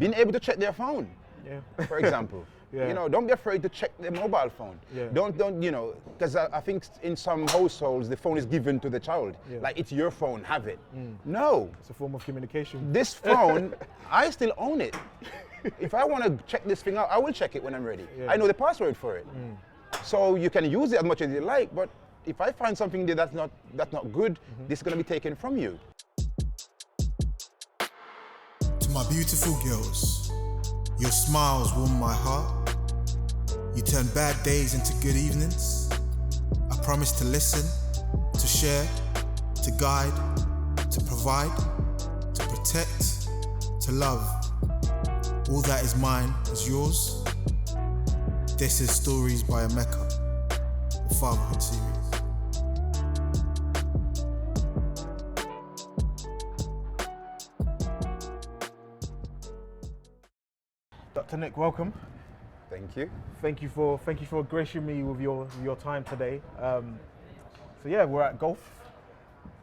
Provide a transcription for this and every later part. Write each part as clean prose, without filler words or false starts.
being able to check their phone, for example. Yeah. You know, don't be afraid to check their mobile phone. Yeah. Don't, you know, because I think in some households the phone is given to the child. Yeah. Like, it's your phone, have it. No, It's a form of communication. this phone, I still own it. If I want to check this thing out, I will check it when I'm ready. Yeah. I know the password for it. So you can use it as much as you like, but if I find something there that's not good, this is going to be taken from you. To my beautiful girls, your smiles warm my heart. You turn bad days into good evenings. I promise to listen, to share, to guide, to provide, to protect, to love. All that is mine is yours. This is Stories by Emeka, the Fatherhood series. Dr. Nick, welcome. Thank you. Thank you for gracing me with your time today. So yeah, we're at golf.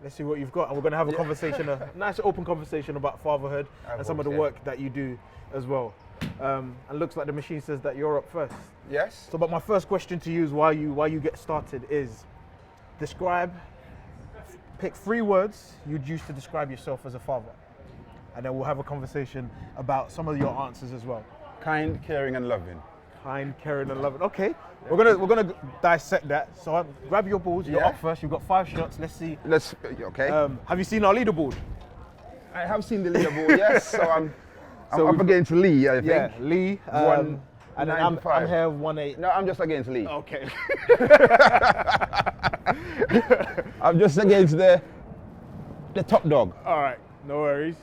Let's see what you've got, and we're going to have a conversation, a nice open conversation about fatherhood and some of the work that you do as well. And looks like the machine says that you're up first. Yes. So, but my first question to you is why you get started is pick 3 words you'd use to describe yourself as a father, and then we'll have a conversation about some of your answers as well. Kind, caring, and loving. Kind, caring, and loving. Okay, we're gonna dissect that. So grab your balls. You're up first. You've got 5 shots. Let's see. Okay. Have you seen our leaderboard? I have seen the leaderboard, yes. So I'm up against Lee, I think. Yeah, Lee. And then I'm 1-9-5. here 1-8. No, I'm just against Lee. Okay. I'm just against the top dog. All right. No worries.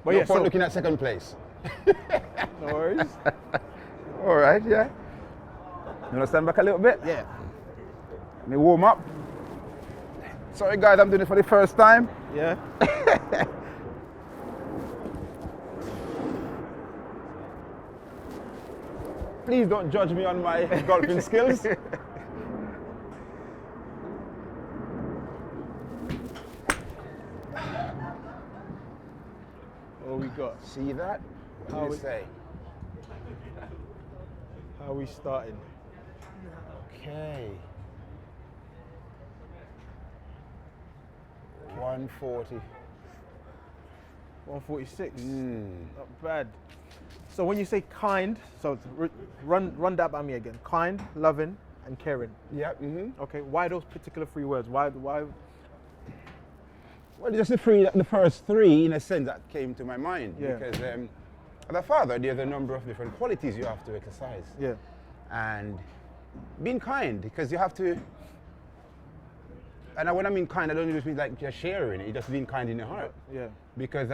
But No yeah, point so, looking at second place. no worries. All right, yeah. You want to stand back a little bit? Yeah. Let me warm up. Sorry guys, I'm doing it for the first time. Yeah. Please don't judge me on my golfing skills. What we got? See that? What do you say? How are we starting? Okay. 140. 146. Not bad. So when you say kind, so run that by me again. Kind, loving, and caring. Yeah. Okay. Why those particular 3 words? Why? Well, just the first 3, in a sense, that came to my mind. Yeah. Because as a father, there's a number of different qualities you have to exercise. Yeah. And being kind, because you have to. And when I mean kind, I don't just mean like just sharing it, just being kind in your heart. Yeah. Because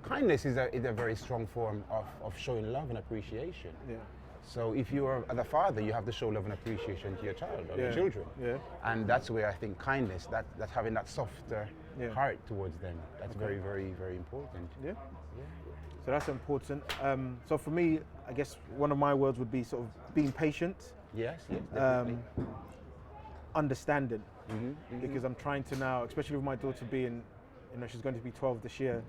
kindness is a very strong form of showing love and appreciation. Yeah. So if you are, as a father, you have to show love and appreciation to your child or your children. Yeah. And that's where I think kindness, that's having that softer heart towards them, that's very, very, very important. Yeah. So that's important. So for me, I guess one of my words would be sort of being patient. Yes, definitely. Understanding. Because I'm trying to now, especially with my daughter being, she's going to be 12 this year,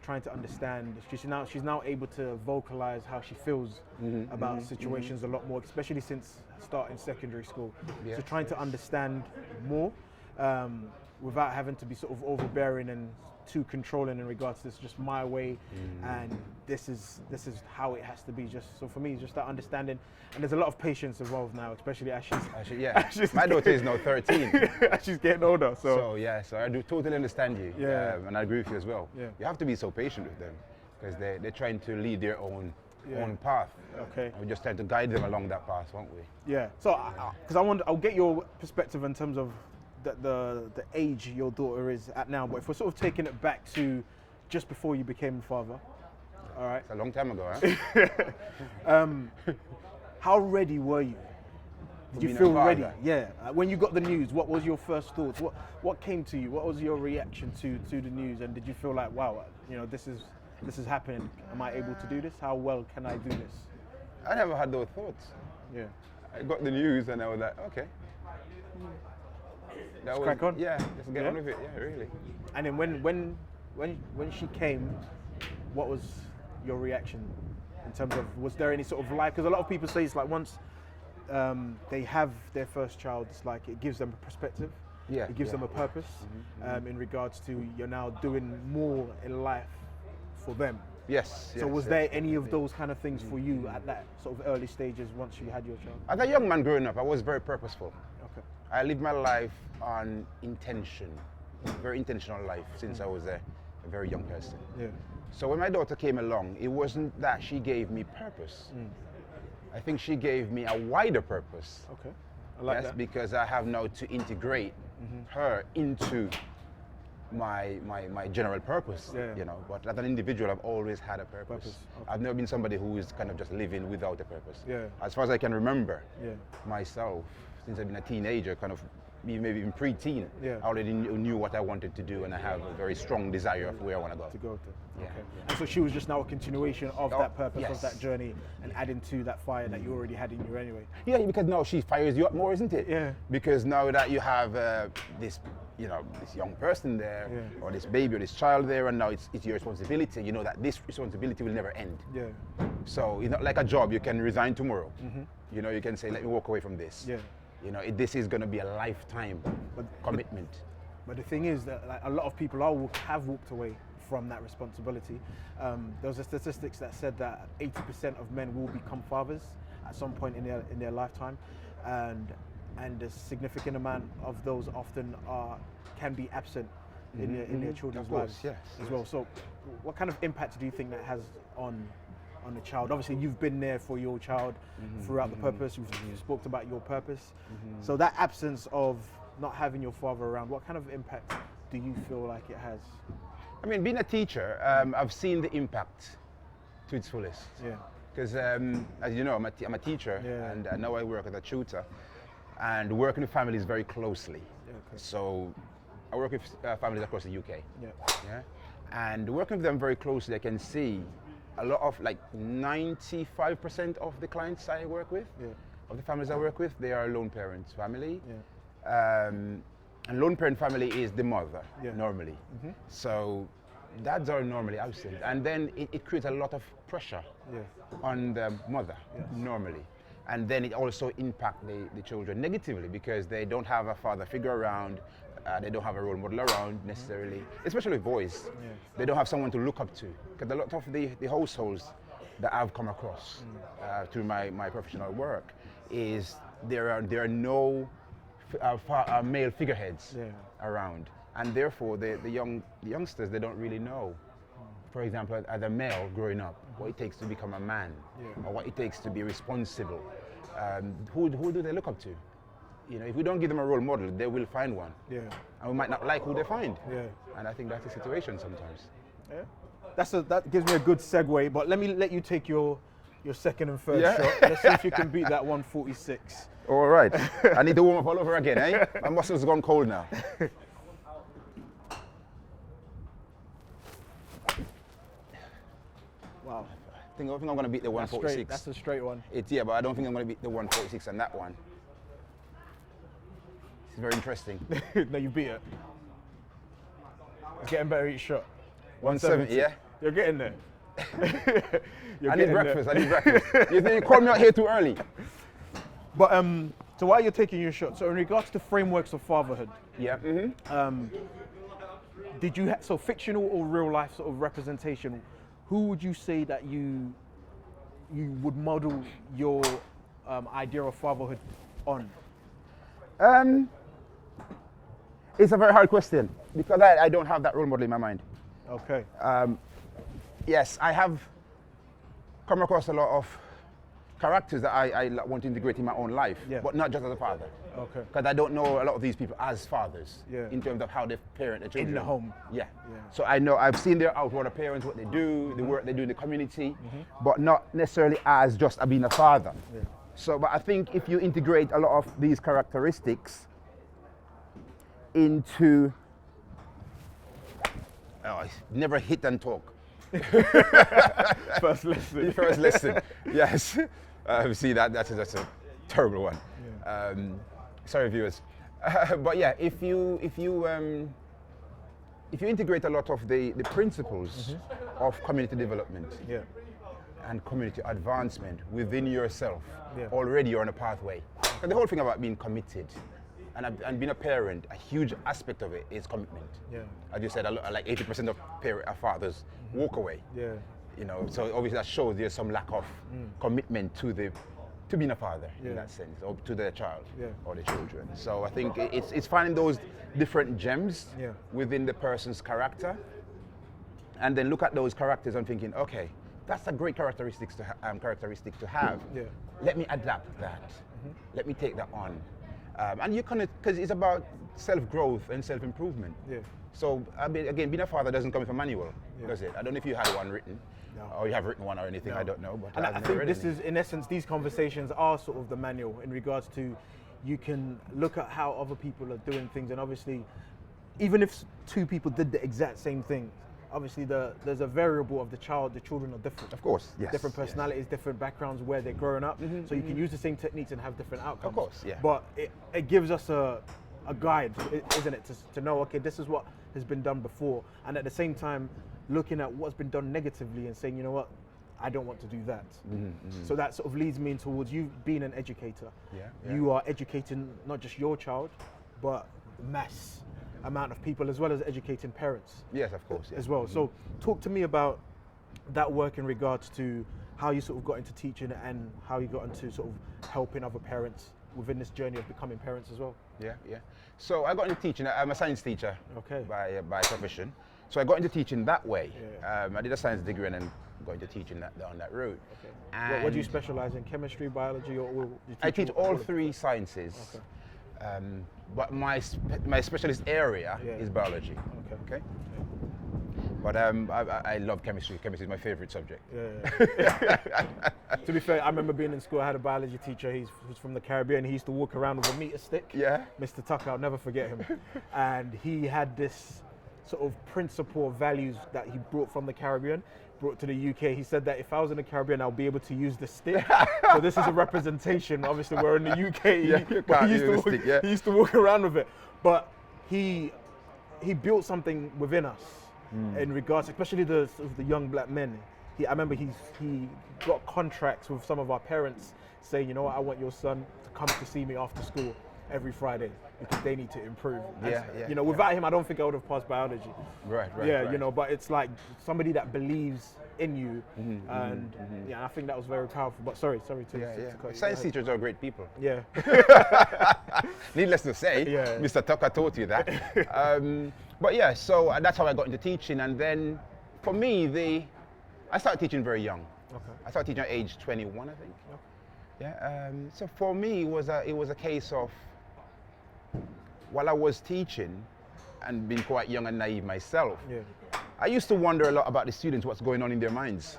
trying to understand. She's now able to vocalize how she feels about situations a lot more, especially since starting secondary school. So trying to understand more without having to be sort of overbearing and too controlling in regards to this, just my way, and this is how it has to be. Just so for me, just that understanding, and there's a lot of patience involved now, especially as she's my daughter is now 13. as she's getting older. So I do totally understand you. Yeah. And I agree with you as well. Yeah. You have to be so patient with them because they're trying to lead their own path. Okay. And we just trying to guide them along that path, won't we? Yeah. So because I'll get your perspective in terms of the age your daughter is at now, but if we're sort of taking it back to just before you became a father, all right? It's a long time ago, huh? How ready were you? Did you feel ready? Yeah. When you got the news, what was your first thoughts? What came to you? What was your reaction to the news? And did you feel like, wow, this is happening? Am I able to do this? How well can I do this? I never had those thoughts. Yeah. I got the news and I was like, okay. Let's crack on. Yeah, let's get on with it. Yeah, really. And then when she came, what was your reaction in terms of, was there any sort of life? Because a lot of people say it's like once they have their first child, it's like it gives them a perspective. Yeah, it gives them a purpose in regards to you're now doing more in life for them. Yes. So was there any of those kind of things for you at that sort of early stages once you had your child? As a young man growing up, I was very purposeful. Okay. I lived my life on intention, very intentional life since I was a very young person. Yeah. So when my daughter came along, it wasn't that she gave me purpose. I think she gave me a wider purpose. Okay. I like that. Because I have now to integrate her into my general purpose. Yeah. You know, but as an individual, I've always had a purpose. Okay. I've never been somebody who is kind of just living without a purpose. Yeah. As far as I can remember, Yeah. myself, since I've been a teenager, kind of maybe even pre-teen, Yeah. I already knew what I wanted to do, and I have a very strong desire of where I want to go. To go to. Yeah. Okay. And so she was just now a continuation of that purpose, yes. of that journey, and adding to that fire that you already had in you anyway. Yeah, because now she fires you up more, isn't it? Yeah. Because now that you have this, this young person there, or this baby or this child there, and now it's your responsibility. You know that this responsibility will never end. Yeah. So it's not like a job you can resign tomorrow. You know, you can say, let me walk away from this. Yeah. You know, this is going to be a lifetime commitment. But the thing is that like, a lot of people have walked away from that responsibility. There was a statistics that said that 80% of men will become fathers at some point in their lifetime, and a significant amount of those often can be absent in their children's lives as well. So, what kind of impact do you think that has on the child? Obviously, you've been there for your child throughout the purpose. You've spoke about your purpose. So that absence of not having your father around, what kind of impact do you feel like it has? I mean, being a teacher, I've seen the impact to its fullest. Yeah. Because, as you know, I'm a teacher, and now I work as a tutor, and working with families very closely. Yeah, okay. So I work with families across the UK. Yeah. Yeah. And working with them very closely, I can see a lot of, like 95% of the clients I work with, of the families I work with, they are lone parents family. Yeah. And lone parent family is the mother, normally. So dads are normally absent. And then it creates a lot of pressure on the mother, normally. And then it also impacts the children negatively because they don't have a father figure around, they don't have a role model around necessarily, especially boys. They don't have someone to look up to. Because a lot of the households that I've come across through my professional work is there are no male figureheads around, and therefore the youngsters, they don't really know, for example, as a male growing up, what it takes to become a man, or what it takes to be responsible. Who do they look up to? You know, if we don't give them a role model, they will find one, and we might not like who they find. And I think that's the situation sometimes. That gives me a good segue, but let me let you take your second and third shot. Let's see if you can beat that 146. All right. I need to warm up all over again, eh? My muscles have gone cold now. Wow. I think I'm going to beat the 146. That's a straight one. But I don't think I'm going to beat the 146 on that one. It's very interesting. No, you beat it. It's getting better each shot. 170, yeah? You're getting there. I need breakfast. You called me out here too early. But so while you're taking your shot, so in regards to frameworks of fatherhood, did you so fictional or real life sort of representation? Who would you say that you would model your idea of fatherhood on? It's a very hard question because I don't have that role model in my mind. Okay. Yes, I have come across a lot of characters that I want to integrate in my own life, but not just as a father. Okay. Because I don't know a lot of these people as fathers in terms of how they parent their children. In the home. Yeah. So I've seen their outward appearance, what they do, the work they do in the community, but not necessarily as just being a father. So, but I think if you integrate a lot of these characteristics into, never hit and talk. First lesson. First lesson. Yes. See that's a terrible one. Sorry, viewers. But yeah, if you if you integrate a lot of the principles of community development and community advancement within yourself, already you're on a pathway. And the whole thing about being committed and being a parent, a huge aspect of it is commitment. As you said, like 80% of fathers walk away. You know, so obviously that shows there's some lack of commitment to being a father in that sense, or to their child or the children. So I think it's finding those different gems within the person's character, and then look at those characters and thinking, okay, that's a great characteristic to have. Let me adapt that. Let me take that on. And you can, because it's about self-growth and self-improvement. So I mean, again, being a father doesn't come with a manual, does it? I don't know if you had one written, or you have written one or anything. I don't know. But and I think this is, in essence, these conversations are sort of the manual in regards to, you can look at how other people are doing things, and obviously, even if two people did the exact same thing, obviously there's a variable of the children are different. Of course, yes. Different personalities, different backgrounds where they're growing up. So you can use the same techniques and have different outcomes. Of course, yeah. But it gives us a guide, isn't it, to know, okay, this is what has been done before. And at the same time, looking at what's been done negatively and saying, you know what, I don't want to do that. So that sort of leads me towards you being an educator. You are educating not just your child, but mass amount of people, as well as educating parents. Yes, of course. As well. So talk to me about that work in regards to how you sort of got into teaching and how you got into sort of helping other parents within this journey of becoming parents as well. So I got into teaching. I'm a science teacher by profession. So I got into teaching that way. I did a science degree and then got into teaching down that route. What do you specialize in? Chemistry, biology, or I teach all three sciences. But my specialist area is biology. But I love chemistry. Chemistry is my favorite subject. To be fair, I remember being in school. I had a biology teacher. He's from the Caribbean. He used to walk around with a meter stick. Mr. Tucker, I'll never forget him. And he had this sort of principle of values that he brought from the Caribbean, brought to the UK. He said that if I was in the Caribbean, I'll be able to use the stick. So this is a representation. Obviously, we're in the UK. But he used to walk around with it. But he built something within us in regards, especially the young black men. I remember he got contracts with some of our parents saying, you know what, I want your son to come to see me after school every Friday because they need to improve. You know, without him, I don't think I would have passed biology. Right. You know, but it's like somebody that believes in you, and I think that was very powerful. But sorry to cut you. Science teachers are great people. Needless to say, Mr. Tucker taught you that. But so that's how I got into teaching, and then for me, I started teaching very young. I started teaching at age 21, I think. So for me, it was a case of, while I was teaching and being quite young and naive myself, I used to wonder a lot about the students, what's going on in their minds.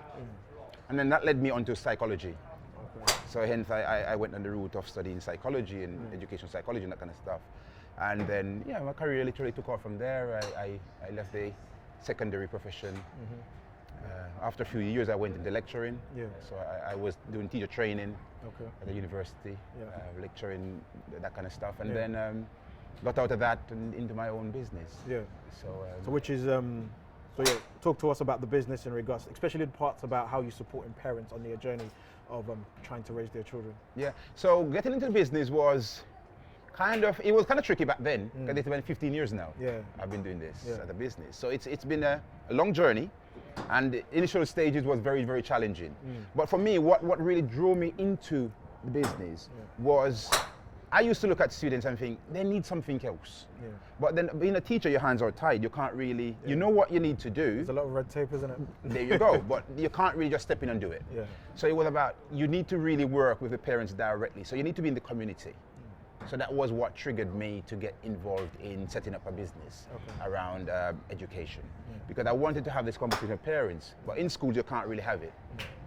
And then that led me onto psychology. So hence I went on the route of studying psychology and educational psychology and that kind of stuff. And then, my career literally took off from there. I left the secondary profession. After a few years, I went into lecturing. So I was doing teacher training at the university, lecturing, that kind of stuff. And then got out of that and into my own business. So which is, talk to us about the business in regards, especially the parts about how you're supporting parents on their journey of trying to raise their children. So getting into the business was kind of tricky back then, because it's been 15 years now. I've been doing this as a business. So it's been a long journey, and the initial stages was very, very challenging. But for me, what really drew me into the business was, I used to look at students and think, they need something else. But then being a teacher, your hands are tied. You can't really, you know what you need to do. There's a lot of red tape, isn't it? There you go. But you can't really just step in and do it. So it was about, you need to really work with the parents directly. So you need to be in the community. So that was what triggered me to get involved in setting up a business around education. Because I wanted to have this conversation with parents, but in schools you can't really have it.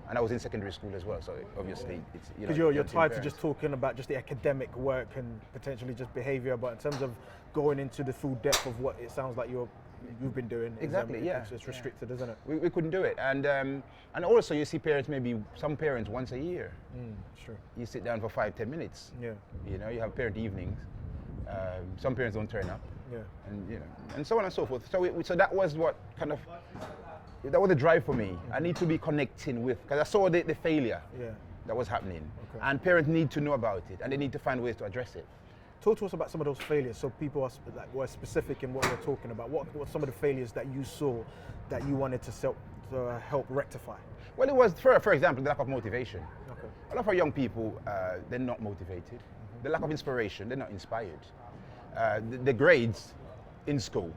And I was in secondary school as well, so obviously it's, because you're tied to just talking about just the academic work and potentially just behavior, but in terms of going into the full depth of what it sounds like you've been doing, it's restricted, isn't it? We couldn't do it, and also you see parents, maybe some parents once a year. You sit down for 5-10 minutes. You know, you have parent evenings. Some parents don't turn up. and so on and so forth. So that was what kind of, that was the drive for me. I need to be connecting with, because I saw the failure that was happening, and parents need to know about it, and they need to find ways to address it. Talk to us about some of those failures, so people are were specific in what we're talking about. What were some of the failures that you saw that you wanted to help rectify? Well, it was, for example, the lack of motivation. A lot of our young people, they're not motivated. The lack of inspiration, they're not inspired. The grades in school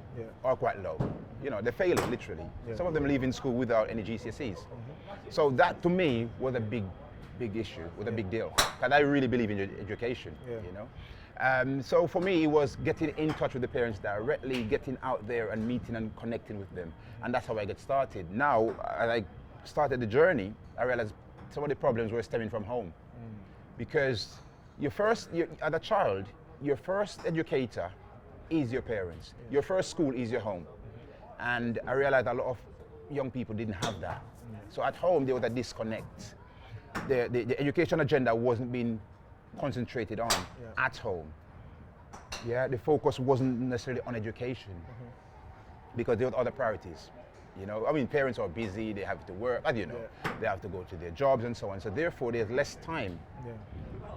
are quite low. They're failing, literally. Some of them leave in school without any GCSEs. So that, to me, was a big issue, was a big deal. Because I really believe in education, So for me, it was getting in touch with the parents directly, getting out there and meeting and connecting with them. And that's how I get started. Now, as I started the journey, I realized some of the problems were stemming from home. Because as a child, your first educator is your parents. Your first school is your home. And I realized a lot of young people didn't have that. So at home, there was a disconnect. The education agenda wasn't being concentrated on at home. The focus wasn't necessarily on education because there were other priorities. Parents are busy, they have to work, as you know, they have to go to their jobs and so on. So therefore, there's less time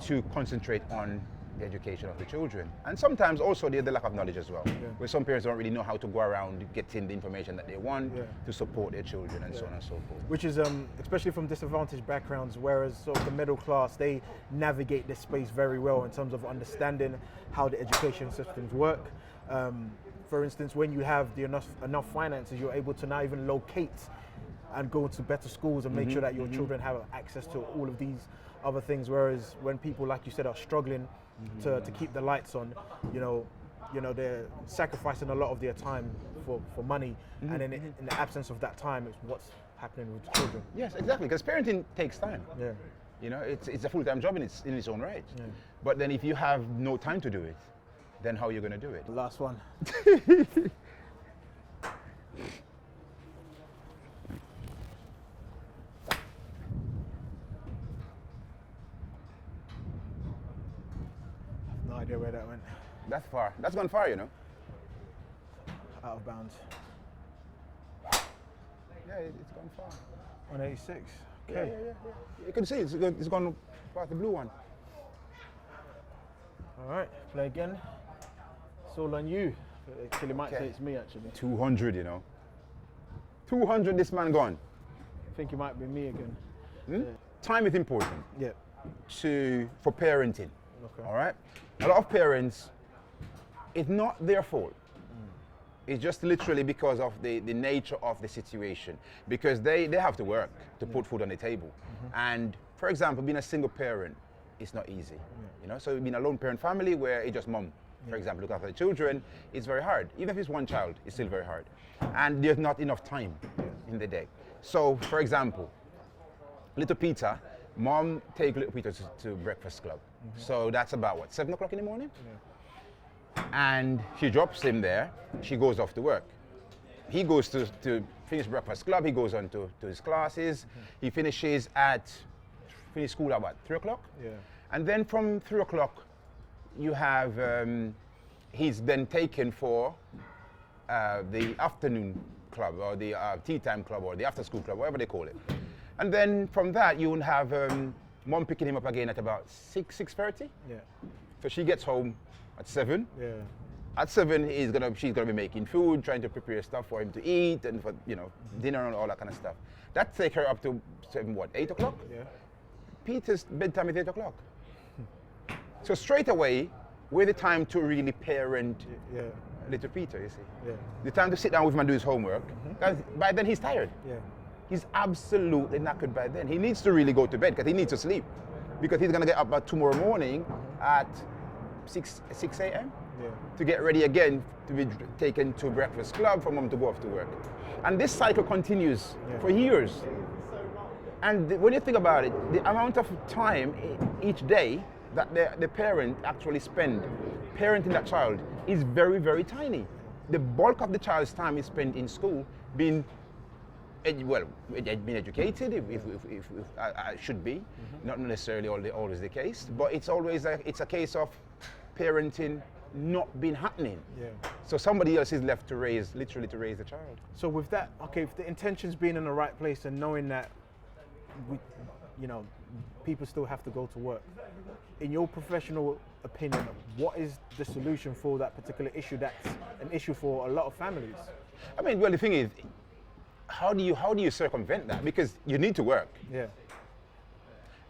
to concentrate on the education of the children. And sometimes also there's the lack of knowledge as well, where some parents don't really know how to go around getting the information that they want to support their children and so on and so forth. Which is, especially from disadvantaged backgrounds, whereas sort of the middle class, they navigate this space very well in terms of understanding how the education systems work. For instance, when you have enough finances, you're able to now even locate and go to better schools and make sure that your children have access to all of these other things. Whereas when people, like you said, are struggling to keep the lights on, they're sacrificing a lot of their time for money, and then in the absence of that time, it's what's happening with the children. Yes, exactly, because parenting takes time. It's a full-time job in its own right. But then if you have no time to do it, then how are you going to do it? The last one. No idea where that went. That's far. That's gone far, Out of bounds. Yeah, it's gone far. 186. Okay. Yeah. You can see it's gone past the blue one. All right, play again. It's all on you. Actually, might say it's me, actually. 200, 200, this man gone. I think it might be me again. Time is important. For parenting. Okay. All right? A lot of parents, it's not their fault. It's just literally because of the nature of the situation. Because they have to work to put food on the table. And for example, being a single parent, it's not easy. So being a lone parent family where it's just mom, for example, look after the children, it's very hard. Even if it's one child, it's still very hard. And there's not enough time in the day. So for example, little Peter, mom take little Peter to breakfast club. So that's about 7 o'clock in the morning? And she drops him there, she goes off to work. He goes to finish breakfast club, he goes on to his classes, he finish school at 3 o'clock? And then from 3 o'clock, you have, he's then taken for the afternoon club or the tea time club or the after school club, whatever they call it. And then from that, you will have mom picking him up again at about 6:30. So she gets home at 7. At 7, she's gonna be making food, trying to prepare stuff for him to eat and for dinner and all that kind of stuff. That takes her up to 8 o'clock? Peter's bedtime is 8 o'clock. So straight away, we're the time to really parent little Peter, you see. The time to sit down with him and do his homework. Because by then he's tired. He's absolutely knackered by then. He needs to really go to bed because he needs to sleep. Because he's gonna get up tomorrow morning at 6 a.m. to get ready again to be taken to breakfast club for mom to go off to work. And this cycle continues for years. And when you think about it, the amount of time each day that the parent actually spend parenting that child is very, very tiny. The bulk of the child's time is spent in school being educated, if should be, not necessarily always the case, but it's always it's a case of parenting not been happening. Yeah. So somebody else is left to raise, literally to raise the child. So with that, okay, if the intentions being in the right place and knowing that we, you know, people still have to go to work, in your professional opinion, what is the solution for that particular issue that's an issue for a lot of families? I mean, well, the thing is, how do you circumvent that? Because you need to work. Yeah.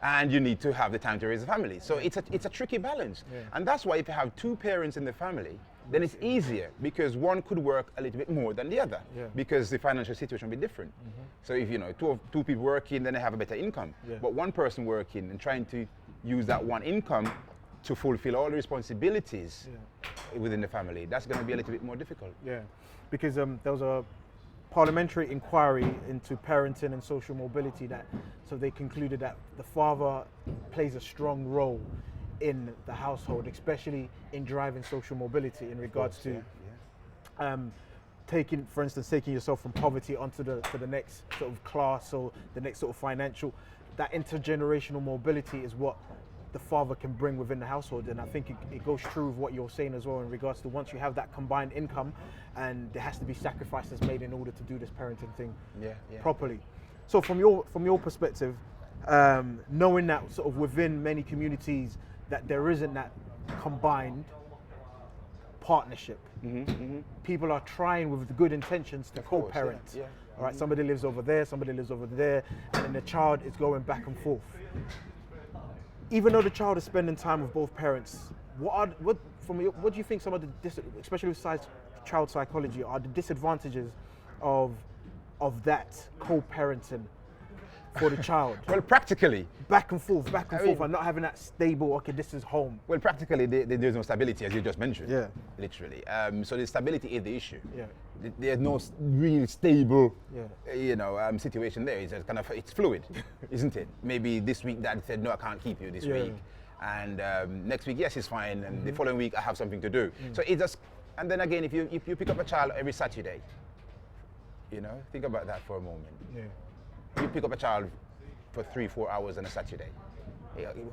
And you need to have the time to raise a family. So it's a tricky balance. Yeah. And that's why if you have two parents in the family, then it's easier because one could work a little bit more than the other, Yeah. because the financial situation will be different. So if you know two people working, then they have a better income. Yeah. But one person working and trying to use that one income to fulfill all the responsibilities within the family, that's going to be a little bit more difficult. Yeah, because there was a parliamentary inquiry into parenting and social mobility so they concluded that the father plays a strong role in the household, especially in driving social mobility in regards to taking yourself from poverty onto the next sort of class or the next sort of financial. That intergenerational mobility is what the father can bring within the household, and I think it goes true with what you're saying as well in regards to once you have that combined income, and there has to be sacrifices made in order to do this parenting thing properly. So from your perspective, knowing that sort of within many communities that there isn't that combined partnership, people are trying with the good intentions to co-parent. All right, somebody lives over there, somebody lives over there, and then the child is going back and forth. Even though the child is spending time with both parents, what do you think some of the, especially with child psychology, are the disadvantages of that co-parenting for the child? Well, practically. Back and forth, and not having that stable, okay, this is home. Well, practically, there's no stability, as you just mentioned. Yeah. Literally. So the stability is the issue. Yeah. There's no real stable, situation there. It's just it's fluid, isn't it? Maybe this week Dad said, no, I can't keep you this week. And next week, yes, it's fine. And the following week, I have something to do. So it's just, and then again, if you pick up a child every Saturday, think about that for a moment. Yeah. You pick up a child for 3-4 hours on a Saturday.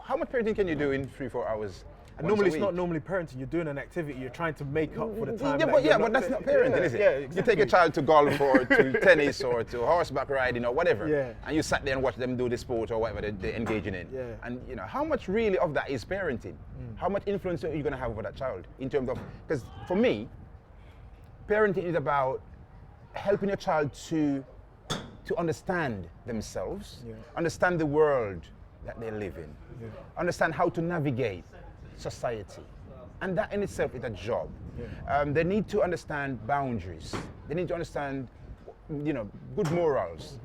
How much parenting can you do in 3-4 hours? And normally it's not normally parenting. You're doing an activity. You're trying to make up for the time. But that's not parenting, is it? Yeah, exactly. You take a child to golf or to tennis or to horseback riding or whatever, and you sat there and watch them do the sport or whatever they're engaging in. Yeah. And how much really of that is parenting? How much influence are you going to have over that child in terms of? Because for me, parenting is about helping your child to understand themselves, understand the world that they live in, understand how to navigate society. And that in itself is a job. They need to understand boundaries. They need to understand, good morals,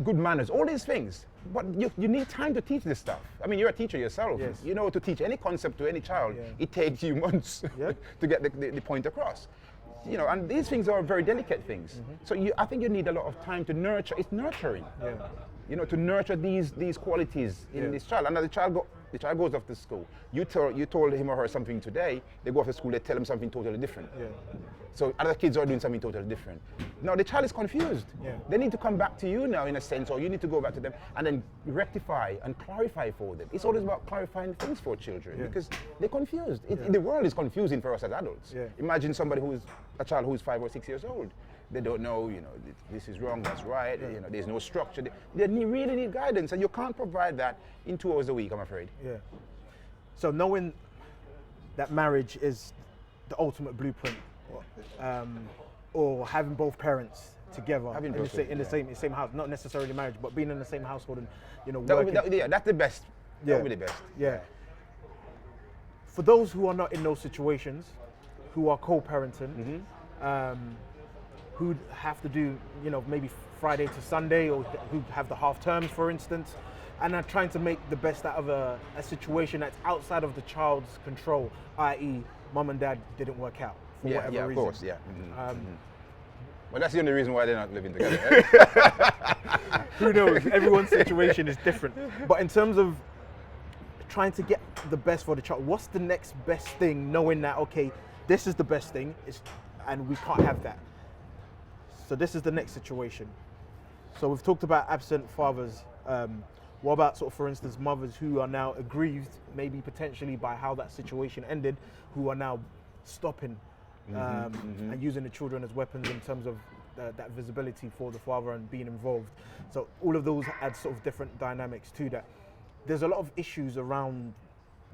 good manners, all these things. But you need time to teach this stuff. I mean, you're a teacher yourself. Yes. To teach any concept to any child, it takes you months to get the point across. And these things are very delicate things. So I think you need a lot of time to nurture. It's nurturing. To nurture these qualities in this child. And as the child goes off to school. You told him or her something today. They go off to school. They tell them something totally different. So other kids are doing something totally different. Now the child is confused. They need to come back to you now, in a sense, or you need to go back to them and then rectify and clarify for them. It's always about clarifying things for children because they're confused. The world is confusing for us as adults. Imagine a child who's 5 or 6 years old. They don't know, this is wrong, that's right, there's no structure. They really need guidance, and you can't provide that in 2 hours a week, I'm afraid. So knowing that marriage is the ultimate blueprint, or having both parents together in the same house, not necessarily marriage, but being in the same household and, working. That's the best. That would be the best. For those who are not in those situations, who are co-parenting, who have to do, maybe Friday to Sunday, or who have the half terms, for instance, and are trying to make the best out of a situation that's outside of the child's control, i.e., mum and dad didn't work out for whatever reason. Of course, Well, that's the only reason why they're not living together. Right? Who knows? Everyone's situation is different. But in terms of trying to get the best for the child, what's the next best thing, knowing that, okay, this is the best thing, and we can't have that? So this is the next situation. So we've talked about absent fathers. What about sort of, for instance, mothers who are now aggrieved, maybe potentially by how that situation ended, who are now stopping and using the children as weapons in terms of that visibility for the father and being involved. So all of those add sort of different dynamics to that. There's a lot of issues around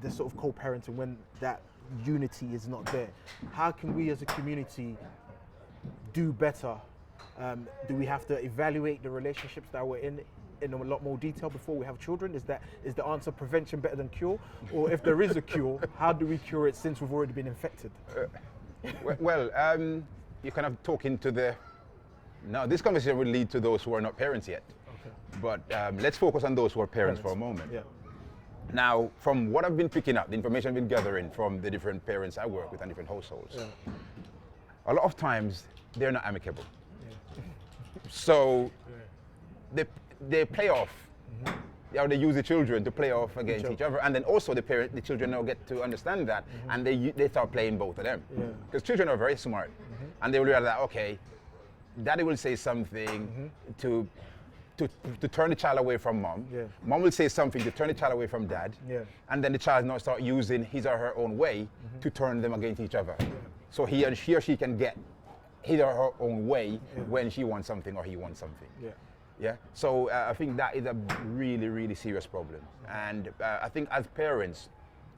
this sort of co-parenting when that unity is not there. How can we as a community do better? Do we have to evaluate the relationships that we're in a lot more detail before we have children? Is the answer prevention better than cure? Or if there is a cure, how do we cure it since we've already been infected? You're kind of talking to the... Now, this conversation will lead to those who are not parents yet. Okay. But let's focus on those who are parents for a moment. Yeah. Now, from what I've been picking up, the information I've been gathering from the different parents I work with and different households, a lot of times they're not amicable. Yeah. So they play off. They use the children to play off against each other, and then also the children now get to understand that, and they start playing both of them. Because children are very smart, and they will realize that, okay, daddy will say something to turn the child away from mom. Yeah. Mom will say something to turn the child away from dad. Yeah. And then the child now start using his or her own way to turn them against each other. Yeah. So he or she can get his or her own way when she wants something or he wants something. Yeah. Yeah. So I think that is a really, really serious problem. And I think as parents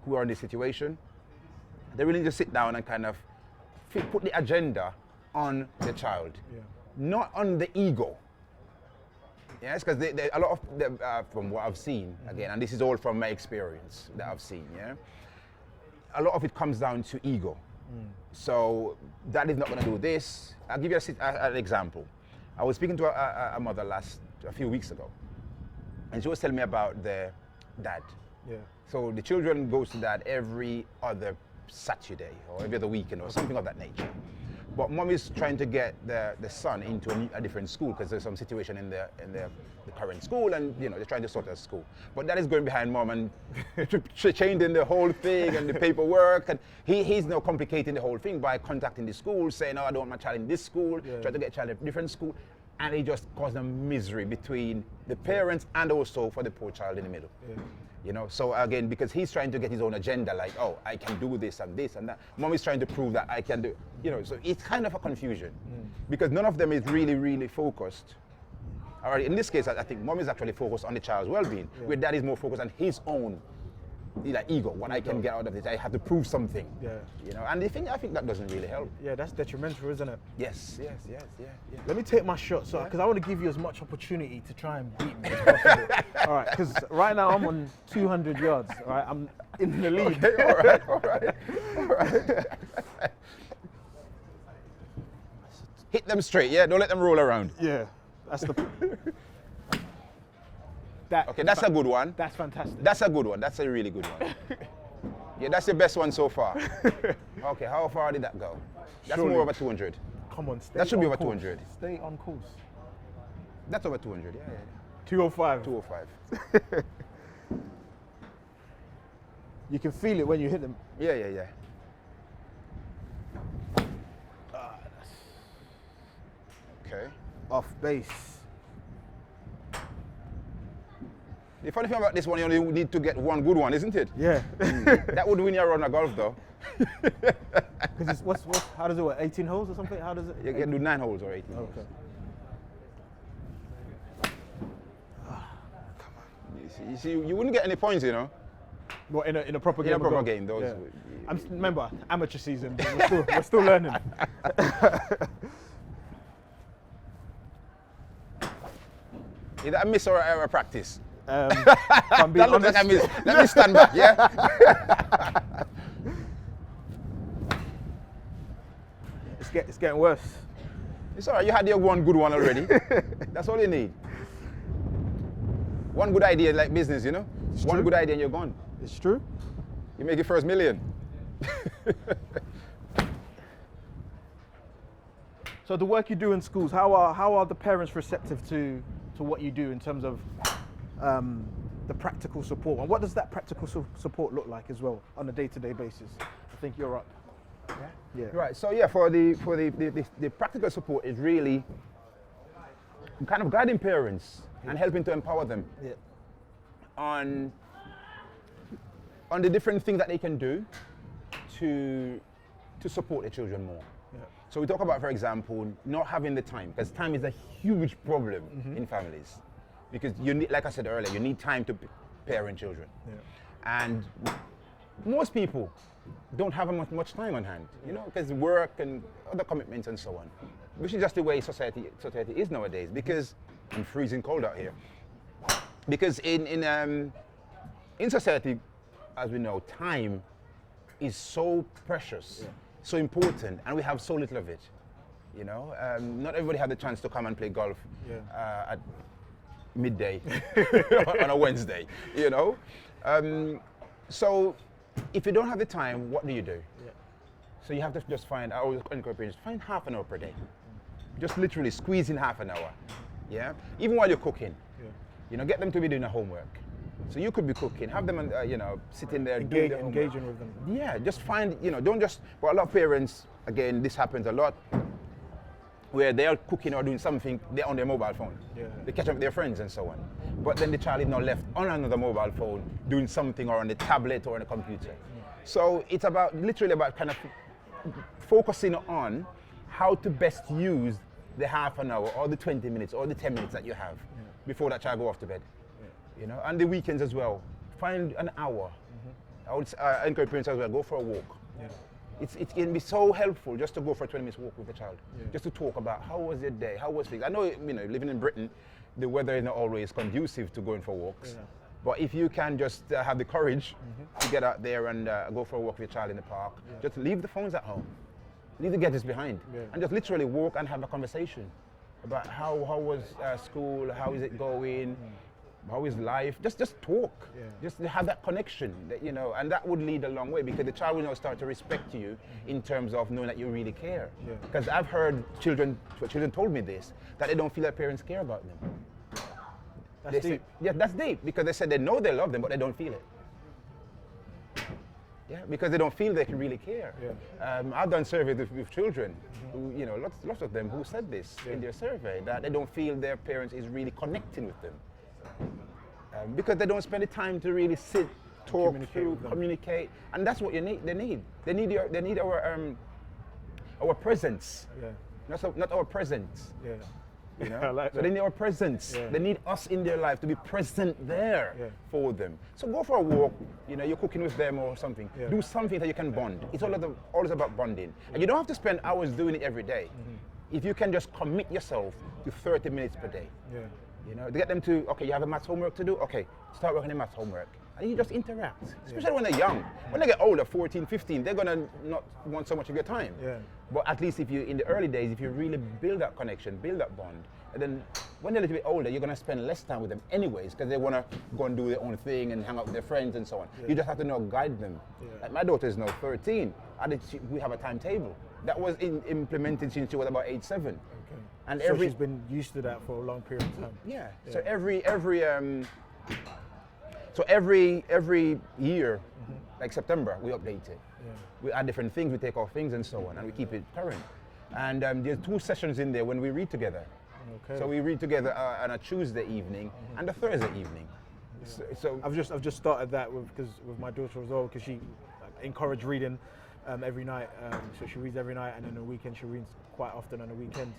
who are in this situation, they really need to sit down and kind of put the agenda on the child, not on the ego. Yes, because a lot of them, from what I've seen, again, and this is all from my experience that I've seen, a lot of it comes down to ego. So dad is not going to do this. I'll give you an example. I was speaking to a mother a few weeks ago, and she was telling me about the dad. Yeah. So the children goes to dad every other Saturday or every other weekend or something of that nature. But mom is trying to get the son into a different school because there's some situation in the current school, and they're trying to sort out school. But that is going behind mom and changing the whole thing and the paperwork, and he's now complicating the whole thing by contacting the school, saying, "No, I don't want my child in this school." Trying to get a child in a different school, and it just caused a misery between the parents and also for the poor child in the middle. So again, because he's trying to get his own agenda, like, oh, I can do this and that. Mom is trying to prove that I can do, so it's kind of a confusion because none of them is really, really focused. All right, in this case, I think mom is actually focused on the child's well-being, where dad is more focused on his own ego, what I can get out of this. I have to prove something. And I think that doesn't really help. Yeah, that's detrimental, isn't it? Yes. Let me take my shot, because I want to give you as much opportunity to try and beat me as possible. All right, because right now I'm on 200 yards. All right, I'm in the lead. Okay, all right. Hit them straight, don't let them roll around. Yeah, that's the... That's a good one. That's fantastic. That's a good one. That's a really good one. Yeah, that's the best one so far. Okay, how far did that go? That's more over 200. Come on, stay That should be over course. 200. Stay on course. That's over 200, yeah. 205. 205. You can feel it when you hit them. Yeah. Okay. Off base. The funny thing about this one, you only need to get one good one, isn't it? Yeah. That would win you a round of golf, though. Because how does it work? 18 holes or something? How does it? You can do 9 holes or 18 holes. Okay. You see, you wouldn't get any points, Well, in a proper game. In a proper game, those. Yeah. Remember, amateur season. But we're still learning. Is that a miss or a practice? That looks like a miss. Let me stand back, yeah? It's getting worse. It's all right, you had your one good one already. That's all you need. One good idea like business, It's one true. good idea and you're gone. It's true. You make your first million. So the work you do in schools, how are the parents receptive to what you do in terms of the practical support? And what does that practical support look like as well on a day-to-day basis? I think you're up. Yeah. Right. So for the practical support is really kind of guiding parents and helping to empower them. Yeah. on the different things that they can do to support their children more. Yeah. So we talk about, for example, not having the time, because time is a huge problem in families. Because you need, like I said earlier, you need time to parent children. Yeah. And most people don't have much time on hand, you know, because work and other commitments and so on. Which is just the way society is nowadays. Because I'm freezing cold out here. Because in society, as we know, time is so precious, so important, and we have so little of it. You know, not everybody had the chance to come and play golf at midday on a Wednesday. You know, so if you don't have the time, what do you do? Yeah. So you have to just find. I always encourage parents, find half an hour per day. Just literally squeeze in half an hour. Yeah, even while you're cooking. Yeah. You know, get them to be doing their homework. So you could be cooking, have them, you know, sitting there doing their homework. Engaging with them. Yeah, just find, you know, don't just. But a lot of parents, again, this happens a lot, where they are cooking or doing something, they're on their mobile phone. Yeah. They catch up with their friends and so on. But then the child is now left on another mobile phone doing something, or on the tablet or on the computer. So it's literally about kind of focusing on how to best use the half an hour or the 20 minutes or the 10 minutes that you have before that child go off to bed. You know, and the weekends as well. Find an hour. I would encourage parents as well, go for a walk. Yeah. It can be so helpful just to go for a 20 minutes walk with the child. Yeah. Just to talk about how was your day, how was things. I know, you know, living in Britain, the weather is not always conducive to going for walks. Yeah. But if you can just have the courage to get out there and go for a walk with your child in the park, just leave the phones at home. Leave the gadgets behind. Yeah. And just literally walk and have a conversation about how was school, how is it going, how is life. Just talk. Yeah. Just have that connection, that, you know, and that would lead a long way, because the child will now start to respect you in terms of knowing that you really care. Because I've heard children told me this, that they don't feel their parents care about them. That's deep. Yeah, that's deep, because they said they know they love them, but they don't feel it. Yeah, because they don't feel they can really care. Yeah. I've done surveys with children, who, you know, lots of them who said this in their survey, that they don't feel their parents is really connecting with them. Because they don't spend the time to really sit, talk, communicate, and that's what you need. They need our presence. Yeah. Not our presence. Yeah. You know? Like so they need our presence. Yeah. They need us in their life to be present there for them. So go for a walk. You know, you're cooking with them or something. Yeah. Do something that you can bond. It's always about bonding, and you don't have to spend hours doing it every day. If you can just commit yourself to 30 minutes per day. Yeah. You know, to get them to, okay, you have a maths homework to do? Okay, start working on maths homework. And you just interact, especially when they're young. When they get older, 14, 15, they're gonna not want so much of your time. Yeah. But at least if you, in the early days, if you really build that connection, build that bond, and then when they're a little bit older, you're gonna spend less time with them anyways, because they wanna go and do their own thing and hang out with their friends and so on. Yeah. You just have to know, guide them. Yeah. Like my daughter is now 13, we have a timetable. That was implemented since she was about age 7. Okay. And so she's been used to that for a long period of time. Yeah. So every year, like September, we update it. Yeah. We add different things, we take off things and so on, and we keep it current. And there's 2 sessions in there when we read together. Okay. So we read together on a Tuesday evening and a Thursday evening. Yeah. So I've just started that with my daughter as well, because she encouraged reading every night. So she reads every night, and then on the weekend she reads quite often on the weekends.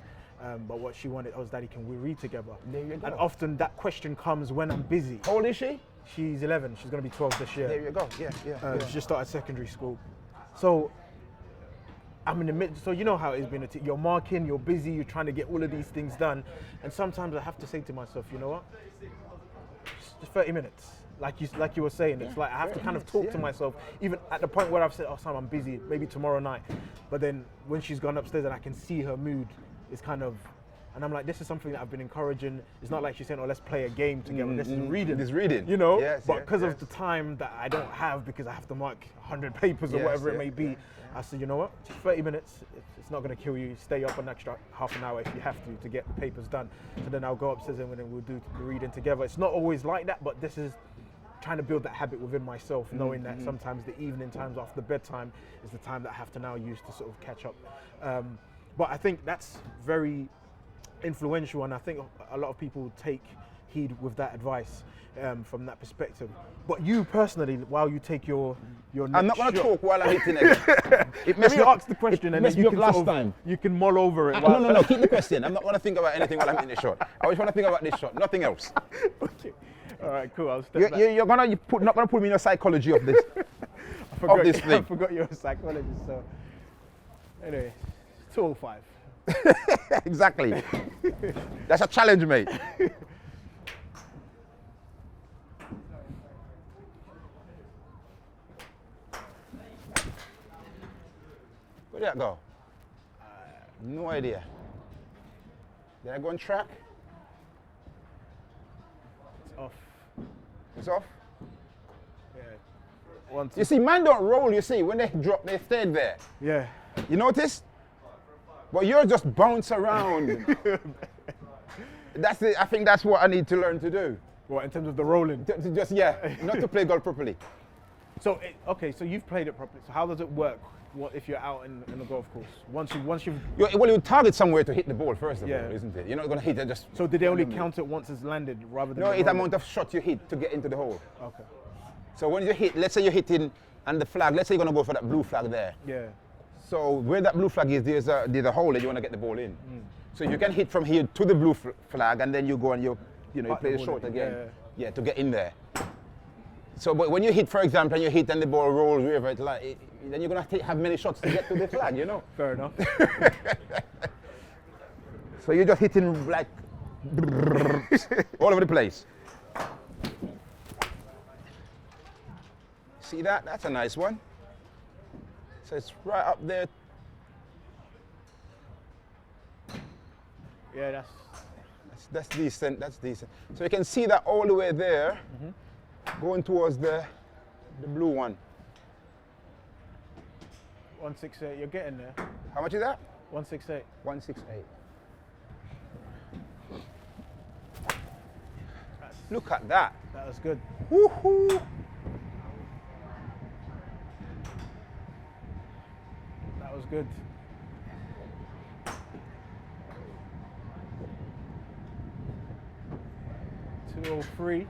But what she wanted was, Daddy, can we read together? There you go. And often that question comes when I'm busy. How old is she? She's 11. She's going to be 12 this year. There you go. Yeah. She just started secondary school. So I'm in the midst. So you know how it's been. You're marking. You're busy. You're trying to get all of these things done. And sometimes I have to say to myself, you know what? Just 30 minutes. Like you were saying, it's like I have to kind of talk to myself, even at the point where I've said, oh, Sam, I'm busy. Maybe tomorrow night. But then when she's gone upstairs and I can see her mood, it's kind of. And I'm like, this is something that I've been encouraging. It's not like she's saying, oh, let's play a game together. This is reading. This reading. You know? Yes, but because of the time that I don't have, because I have to mark 100 papers or whatever it may be, I said, you know what? Just 30 minutes. It's not going to kill you. Stay up an extra half an hour if you have to get the papers done. So then I'll go upstairs and then we'll do the reading together. It's not always like that, but this is trying to build that habit within myself, knowing that sometimes the evening times after bedtime is the time that I have to now use to sort of catch up. But I think that's very influential, and I think a lot of people take heed with that advice from that perspective. But you personally, while you take your next I'm not going to shot, talk while I'm hitting it. let me ask the question and then you can, last time. you can mull over it. No, keep the question. I'm not going to think about anything while I'm hitting the shot. I always want to think about this shot, nothing else. Okay. All right, cool. I'll step back. You're not going to put me in the psychology of this, of this thing. I forgot you're a psychologist, so anyway, 205. Exactly. That's a challenge, mate. Where did that go? No idea. Did I go on track? It's off. It's off? Yeah. One, two. You see, mine don't roll, you see. When they drop, they stayed there. Yeah. You notice? But yours just bounce around. I think that's what I need to learn to do. What, in terms of the rolling? To just, not to play golf properly. So, okay, so you've played it properly. So how does it work if you're out in the golf course? Once you've... Well, you target somewhere to hit the ball first of Yeah. all, isn't it? You're not going to hit it just... So did they only count it once it's landed rather than... No, it's the rolling? amount of shot you hit to get into the hole. Okay. So when you hit, let's say you're hitting and the flag, let's say you're going to go for that blue flag there. Yeah. So where that blue flag is, there's a hole that you want to get the ball in. So you can hit from here to the blue flag and then you go and you play the short again. Yeah, to get in there. So but when you hit, for example, and you hit and the ball rolls wherever it's like, then you're going to have many shots to get to the flag, you know? Fair enough. So you're just hitting like all over the place. See that? That's a nice one. So it's right up there. Yeah, That's decent. That's decent. So you can see that all the way there, going towards the blue one. 168. You're getting there. How much is that? 168. 168. Look at that. That was good. Woohoo! That was good. .203,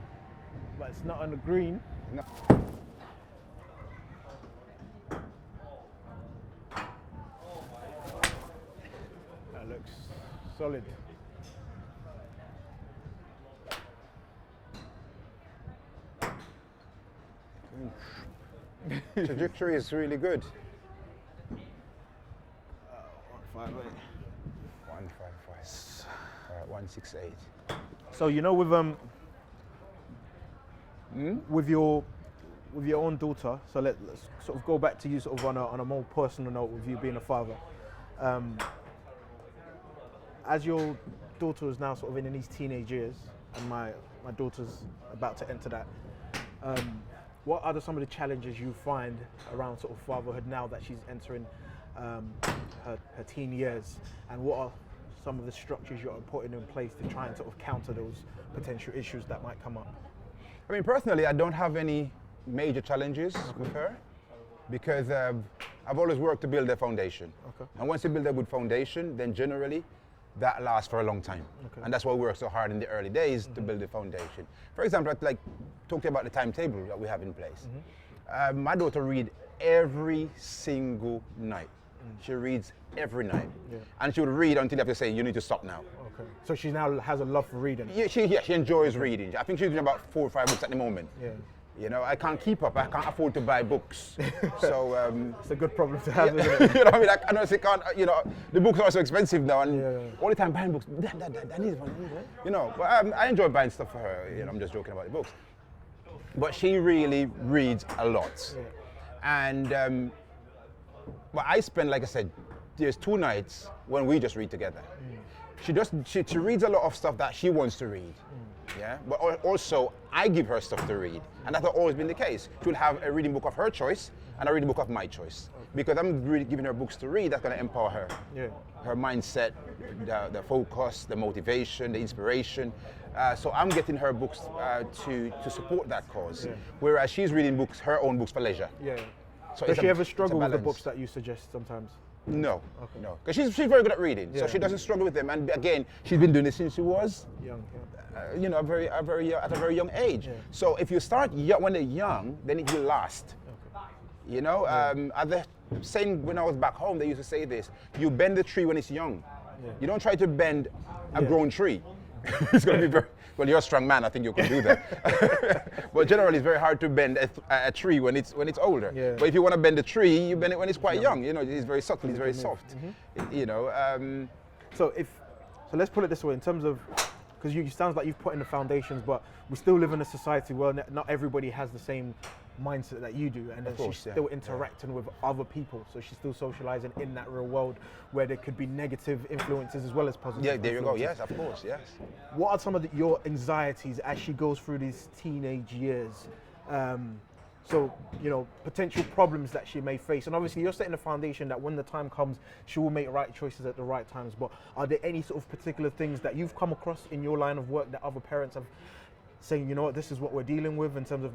but it's not on the green. No. That looks solid. Trajectory is really good. 158. 155. All right, 168. So with your own daughter. So let's sort of go back to you, sort of on a more personal note, with you being a father. As your daughter is now sort of in these teenage years, and my daughter's about to enter that. What are some of the challenges you find around sort of fatherhood now that she's entering her teen years, and what are some of the structures you're putting in place to try and sort of counter those potential issues that might come up? I mean, personally, I don't have any major challenges with her because I've always worked to build a foundation. Okay. And once you build a good foundation, then generally that lasts for a long time. Okay. And that's why we work so hard in the early days to build the foundation. For example, like talking about the timetable that we have in place. My daughter reads every single night. She reads every night. Yeah. And she would read until you have to say, you need to stop now. Okay. So she now has a love for reading. Yeah, she enjoys reading. I think she's reading about 4 or 5 books at the moment. Yeah. You know, I can't keep up. I can't afford to buy books. So it's a good problem to have, isn't it? you know what I mean? Like, I know she can't. You know, the books are so expensive now, and all the time buying books. That needs one. You know, but I enjoy buying stuff for her. You know, I'm just joking about the books. But she really reads a lot, and but I spend, like I said, there's 2 nights when we just read together. She reads a lot of stuff that she wants to read. Yeah, but also I give her stuff to read, and that's always been the case. She'll have a reading book of her choice and a reading book of my choice, because I'm really giving her books to read that's going to empower her. Yeah. Her mindset, the focus, the motivation, the inspiration. So I'm getting her books to support that cause, whereas she's reading books, her own books for leisure. Yeah. So Does she ever it's a struggle with the balance. books that you suggest sometimes? No, Okay. no, because she's very good at reading, so Yeah. she doesn't struggle with them. And again, she's been doing this since she was, Young. at a very young age. Yeah. So if you start when they're young, then it will last. Okay. At the saying when I was back home, they used to say this: you bend the tree when it's young. Yeah. You don't try to bend a Yeah. grown tree. It's going to be very. Well, you're a strong man. I think you can do that. But generally, it's very hard to bend a tree when it's older. Yeah. But if you want to bend a tree, you bend it when it's quite young. It's very subtle. It's very soft. So let's put it this way in terms of, because you sounds like you've put in the foundations, but we still live in a society where not everybody has the same mindset that you do, and then course, she's yeah. still interacting with other people, so she's still socializing in that real world where there could be negative influences as well as positive. Yeah, there you go. influences. Yes, of course. Yes. What are some of your anxieties as she goes through these teenage years? So, potential problems that she may face. And obviously you're setting the foundation that when the time comes, she will make right choices at the right times. But are there any sort of particular things that you've come across in your line of work that other parents have saying, this is what we're dealing with in terms of,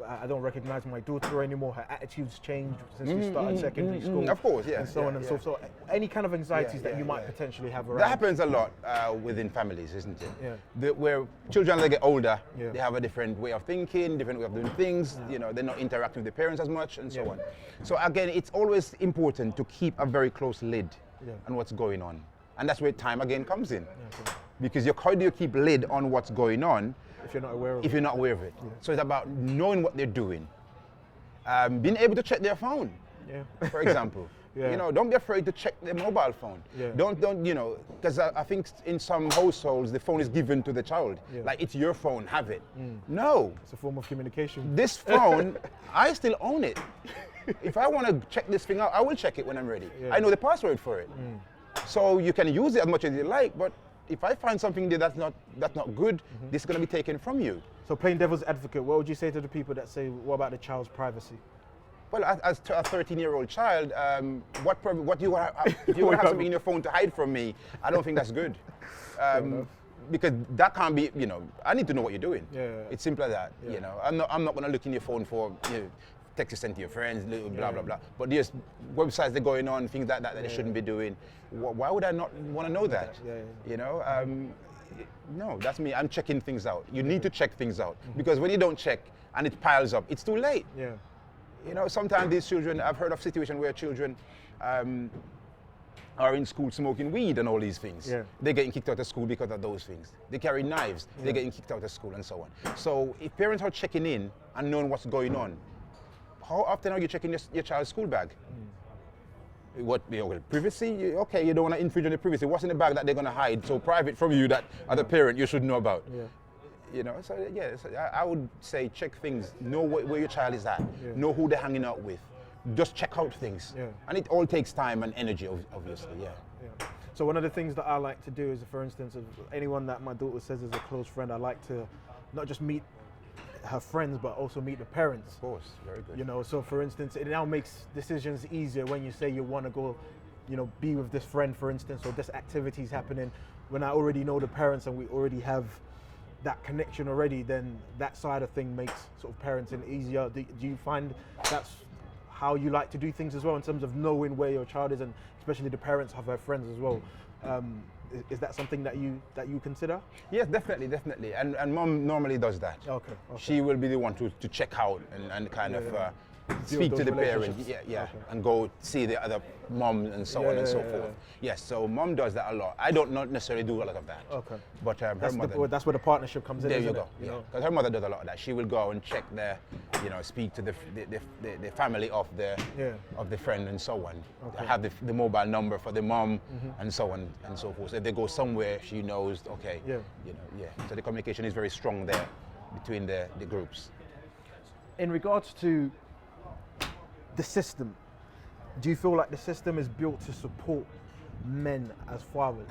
I don't recognize my daughter anymore. Her attitude's changed since we started secondary school. Of course, yeah. And so on and so forth. So any kind of anxieties that you might yeah. potentially have around. That happens a lot within families, isn't it? Yeah. Where children, as they get older, Yeah. they have a different way of thinking, different way of doing things. They're not interacting with their parents as much, and so Yeah. on. So again, it's always important to keep a very close lid Yeah. on what's going on, and that's where time again comes in, Okay. because how do you keep lid on what's going on If you're not aware of if you're not aware of it? So it's about knowing what they're doing, being able to check their phone. Yeah. For example. Yeah. Don't be afraid to check their mobile phone. Yeah. Don't, because I think in some households the phone is given to the child. Yeah. Like, it's your phone, have it. No, It's a form of communication. this phone, I still own it. If I want to check this thing out, I will check it when I'm ready. Yeah. I know the password for it. So you can use it as much as you like, but if I find something there that's not good, this is going to be taken from you. So playing devil's advocate, what would you say to the people that say, what about the child's privacy? Well, as a 13-year-old child, what you want if you want to have something in your phone to hide from me, I don't think that's good. Because that can't be, I need to know what you're doing. Yeah. It's simple as that. Yeah. I'm not going to look in your phone for text you sent to your friends, blah blah blah. But there's websites that are going on, things that they shouldn't be doing. Why would I not want to know that? No, that's me. I'm checking things out. You need to check things out, because when you don't check and it piles up, it's too late. Yeah. Sometimes these children, I've heard of situations where children are in school smoking weed and all these things. Yeah. They're getting kicked out of school because of those things. They carry knives, they're getting kicked out of school and so on. So if parents are checking in and knowing what's going on, how often are you checking your child's school bag? Privacy? You don't want to infringe on the privacy. What's in the bag that they're going to hide so private from you that as a parent you should know about? Yeah. So I would say check things, know where your child is at, Yeah. know who they're hanging out with. Just check out things. Yeah. And it all takes time and energy, obviously, yeah. Yeah. So one of the things that I like to do is, for instance, of anyone that my daughter says is a close friend, I like to not just meet her friends, but also meet the parents. Of course, very good. So for instance, it now makes decisions easier when you say you want to go, be with this friend, for instance, or this activity is happening. When I already know the parents and we already have that connection already, then that side of thing makes sort of parenting easier. Do you find that's how you like to do things as well, in terms of knowing where your child is, and especially the parents have their friends as well? Is that something that you consider? Yes, definitely. And mom normally does that. Okay. She will be the one to check out and kind of speak to the parent, and go see the other mom and so on and so forth. Yes, so mom does that a lot. I don't not necessarily do a lot of that. Okay. But her mother. That's where the partnership comes in. There you isn't go. it? Because her mother does a lot of that. She will go and check speak to the family of the friend and so on. Okay. Have the mobile number for the mom and so on and so forth. So if they go somewhere, she knows. Okay. Yeah. So the communication is very strong there between the groups. In regards to the system, do you feel like the system is built to support men as fathers?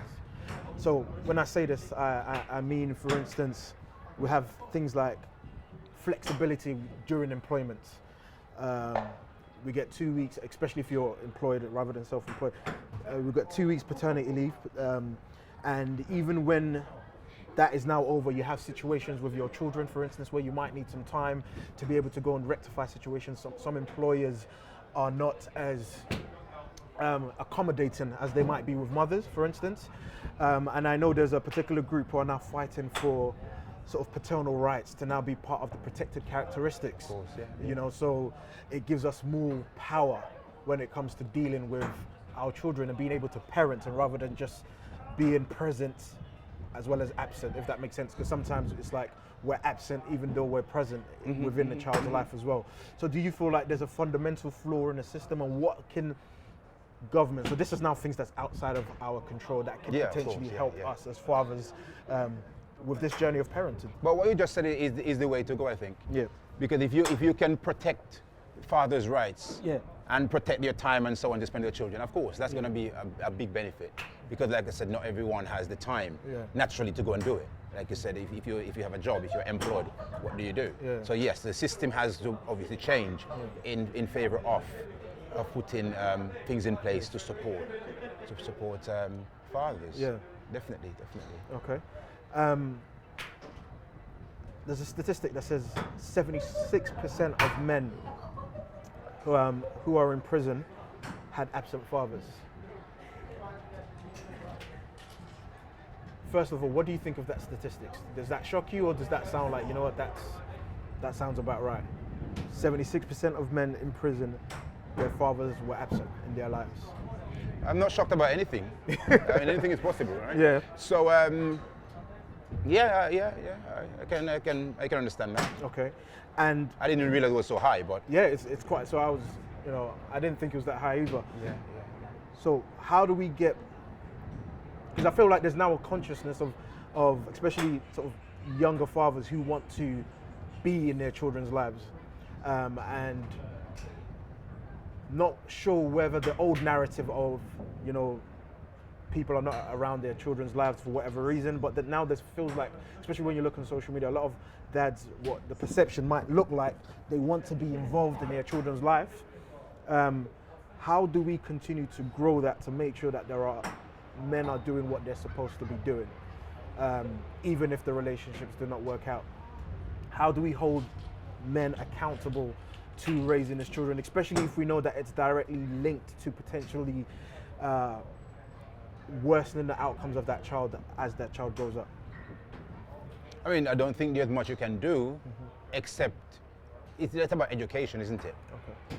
So when I say this, I mean, for instance, we have things like flexibility during employment. We get 2 weeks, especially if you're employed rather than self-employed. We've got 2 weeks paternity leave, and even when that is now over, you have situations with your children, for instance, where you might need some time to be able to go and rectify situations. Some employers are not as accommodating as they might be with mothers, for instance. And I know there's a particular group who are now fighting for sort of paternal rights to now be part of the protected characteristics. Of course, yeah. You know, so it gives us more power when it comes to dealing with our children and being able to parent, and rather than just being present as well as absent, if that makes sense, because sometimes it's like we're absent even though we're present within the child's life as well. So do you feel like there's a fundamental flaw in the system, and what can government, so this is now things that's outside of our control, that can potentially help us as fathers with this journey of parenting? But what you just said is the way to go, I think. Yeah. Because if you can protect fathers' rights, Yeah. and protect their time and so on to spend with their children, of course, that's going to be a big benefit. Because like I said, not everyone has the time naturally to go and do it. Like you said, if you have a job, if you're employed, what do you do? Yeah. So yes, the system has to obviously change in favor of putting things in place to support fathers. Yeah. Definitely. Okay. There's a statistic that says 76% of men who are in prison had absent fathers. First of all, what do you think of that statistics? Does that shock you, or does that sound like, you know what, that sounds about right? 76% of men in prison, their fathers were absent in their lives. I'm not shocked about anything. I mean, anything is possible, right? Yeah. So, I can understand that. Okay. And I didn't realize it was so high, but yeah, it's quite. So I was, I didn't think it was that high either. yeah. So how do we get? Because I feel like there's now a consciousness of especially sort of younger fathers who want to be in their children's lives, and not sure whether the old narrative of, people are not around their children's lives for whatever reason, but that now this feels like, especially when you look on social media, a lot of dads, what the perception might look like, they want to be involved in their children's life. How do we continue to grow that to make sure that men are doing what they're supposed to be doing, even if the relationships do not work out? How do we hold men accountable to raising his children, especially if we know that it's directly linked to potentially worsening the outcomes of that child as that child grows up? I mean, I don't think there's much you can do, except it's about education, isn't it? Okay.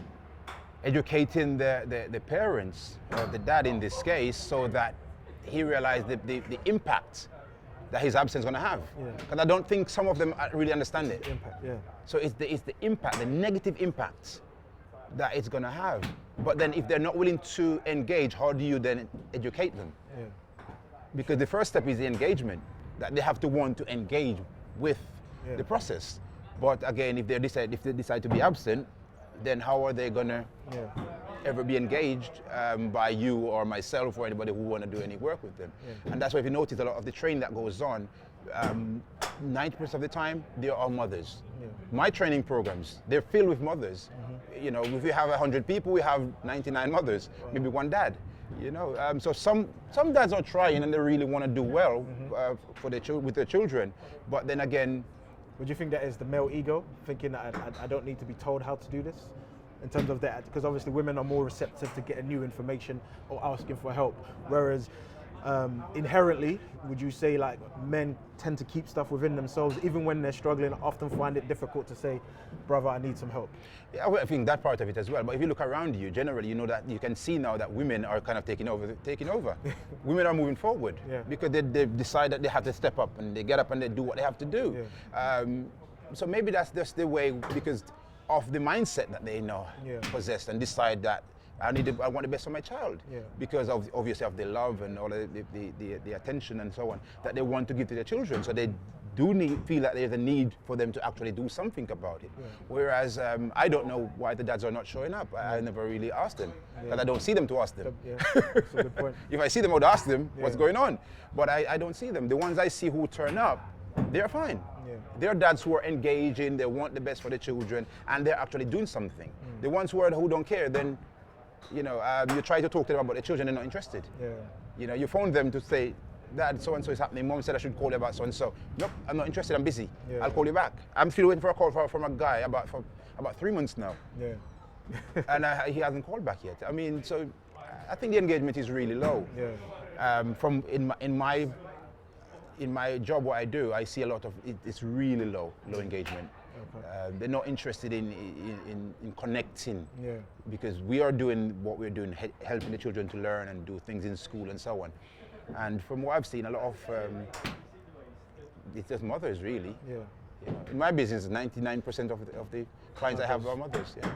Educating the parents, or the dad in this case, so that he realized the impact that his absence is going to have. Because I don't think some of them really understand it. Impact, yeah. So it's the impact, the negative impact that it's going to have. But then if they're not willing to engage, how do you then educate them? Yeah. Because the first step is the engagement, that they have to want to engage with the process. But again, if they decide to be absent, then how are they going to ever be engaged by you or myself or anybody who want to do any work with them? And that's why if you notice a lot of the training that goes on, 90% of the time, they are all mothers. My training programs, they're filled with mothers. If we have 100 people, we have 99 mothers, maybe one dad. So some dads are trying and they really want to do well for with their children. But then again, would you think that is the male ego, thinking that I don't need to be told how to do this? In terms of that, because obviously women are more receptive to getting new information or asking for help, whereas inherently, would you say like men tend to keep stuff within themselves, even when they're struggling, often find it difficult to say, brother, I need some help? Yeah, I think that part of it as well. But if you look around you, generally, that you can see now that women are kind of taking over. Women are moving forward because they decide that they have to step up, and they get up and they do what they have to do. So maybe that's just the way, because of the mindset that they now possess, and decide that I want the best for my child, because of obviously of the love and all the attention and so on that they want to give to their children. So they do feel that there's a need for them to actually do something about it. Whereas I don't know why the dads are not showing up. I never really asked them, because I don't see them to ask them. That's a good point. If I see them, I would ask them what's going on. But I don't see them. The ones I see who turn up, they're fine. They're dads who are engaging, they want the best for the children, and they're actually doing something. The ones who don't care, then you try to talk to them about the children, they're not interested. You phone them to say, Dad, so-and-so is happening. Mom said I should call you about so-and-so. Nope, I'm not interested, I'm busy. I'll call you back. I'm still waiting for a call from a guy for about 3 months now. And he hasn't called back yet. I mean, so I think the engagement is really low. Yeah. From in my job, what I do, I see a lot of it's really low engagement. Okay. They're not interested in connecting, because we are doing what we're doing, helping the children to learn and do things in school and so on. And from what I've seen, a lot of it's just mothers really. Yeah. You know, in my business, 99% of the clients I have are mothers. Yeah.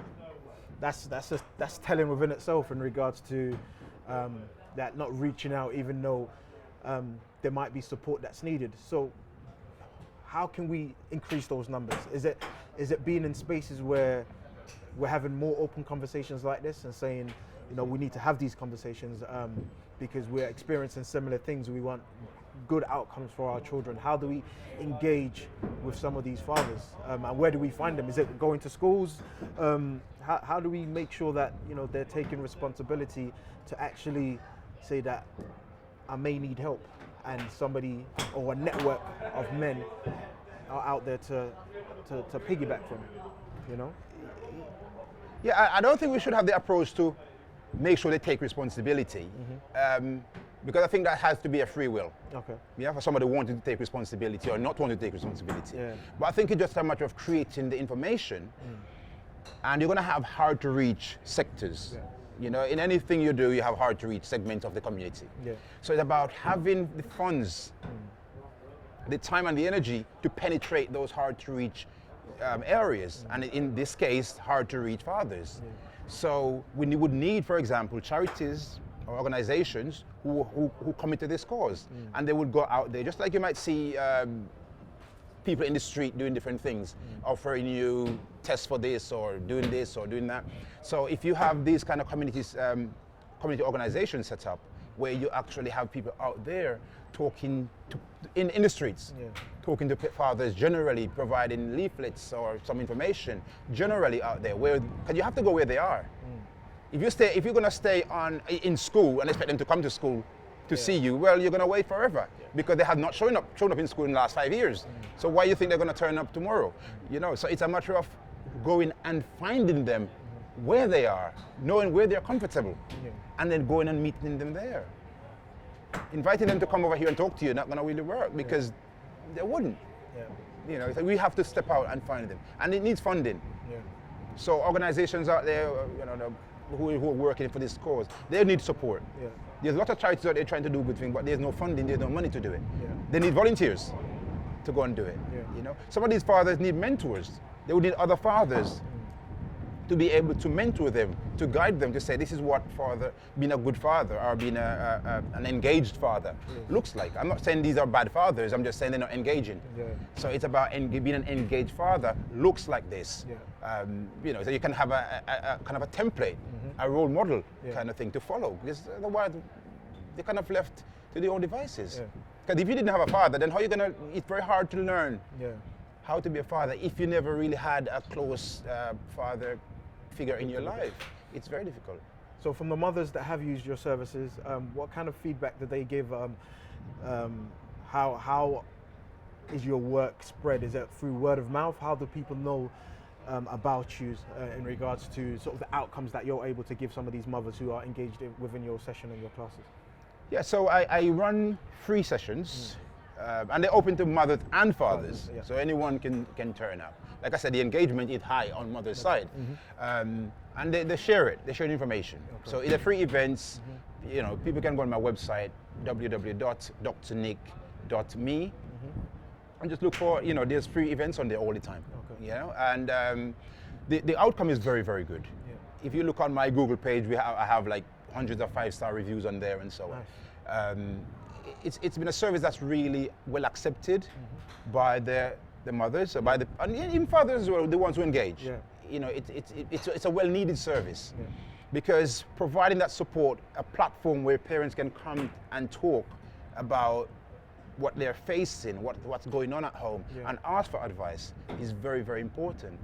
That's telling within itself in regards to that not reaching out, even though there might be support that's needed. So how can we increase those numbers? Is it being in spaces where we're having more open conversations like this and saying, you know, we need to have these conversations because we're experiencing similar things. We want good outcomes for our children. How do we engage with some of these fathers, and where do we find them? Is it going to schools? How do we make sure that, you know, they're taking responsibility to actually say that I may need help, and somebody or a network of men are out there to piggyback from, you know? Yeah, I don't think we should have the approach to make sure they take responsibility, because I think that has to be a free will. Okay. Yeah, for somebody wanting to take responsibility or not wanting to take responsibility. Yeah. But I think it's just a matter of creating the information, and you're going to have hard to reach sectors. Yeah. You know, in anything you do, you have hard to reach segments of the community. Yeah. So it's about having the funds, the time and the energy to penetrate those hard to reach areas, and in this case, hard to reach fathers. Yeah. So we would need, for example, charities or organizations who commit to this cause, and they would go out there, just like you might see people in the street doing different things, offering you tests for this or doing that. So if you have these kind of community organizations set up, where you actually have people out there talking in the streets, talking to fathers generally, providing leaflets or some information generally out there, because you have to go where they are. If you're going to stay in school and expect them to come to school to see you, well, you're going to wait forever, because they have not shown up in school in the last 5 years. So why do you think they're going to turn up tomorrow? You know, so it's a matter of going and finding them where they are, knowing where they're comfortable, and then going and meeting them there. Inviting them to come over here and talk to you, not going to really work, because they wouldn't. You know, so we have to step out and find them, and it needs funding. So organizations out there, you know, who are working for this cause, they need support. There's a lot of charities out there trying to do good things, but there's no funding, there's no money to do it. They need volunteers to go and do it. You know, some of these fathers need mentors. They would need other fathers to be able to mentor them, to guide them, to say this is what being a good father or being an engaged father looks like. I'm not saying these are bad fathers, I'm just saying they're not engaging. So it's about being an engaged father looks like this. You know, so you can have a kind of a template, a role model kind of thing to follow, because otherwise they're kind of left to their own devices. Because if you didn't have a father, then how are you going to, it's very hard to learn how to be a father if you never really had a close father figure in your life. It's very difficult. So from the mothers that have used your services, what kind of feedback did they give? How is your work spread? Is it through word of mouth? How do people know about you in regards to sort of the outcomes that you're able to give some of these mothers who are engaged within your session and your classes? Yeah, so I run free sessions, and they're open to mothers and fathers, so anyone can turn up. Like I said, the engagement is high on mother's side, and they share it. They share the information. So in the free events, you know, people can go on my website www.drnick.me and just look for, you know, there's free events on there all the time. You know, and the outcome is very, very good. If you look on my Google page, I have like hundreds of 5-star reviews on there and so on. It's been a service that's really well accepted by the mothers, and even fathers as well, the ones who engage. You know, it's a well-needed service, because providing that support, a platform where parents can come and talk about what they're facing, what's going on at home, and ask for advice is very, very important.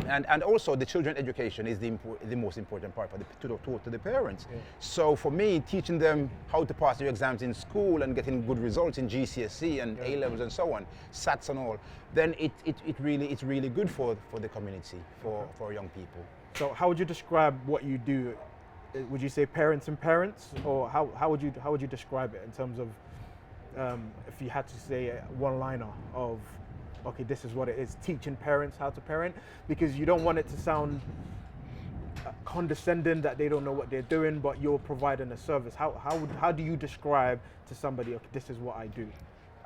And also the children's education is the most important part to talk to the parents. So for me, teaching them how to pass their exams in school and getting good results in GCSE and A-levels and so on, SATs and all, then it's really good for the community, for young people. So how would you describe what you do would you say parents and parents, or how would you describe it in terms of if you had to say a one-liner of, okay, this is what it is, teaching parents how to parent, because you don't want it to sound condescending that they don't know what they're doing, but you're providing a service. How do you describe to somebody, okay, this is what I do?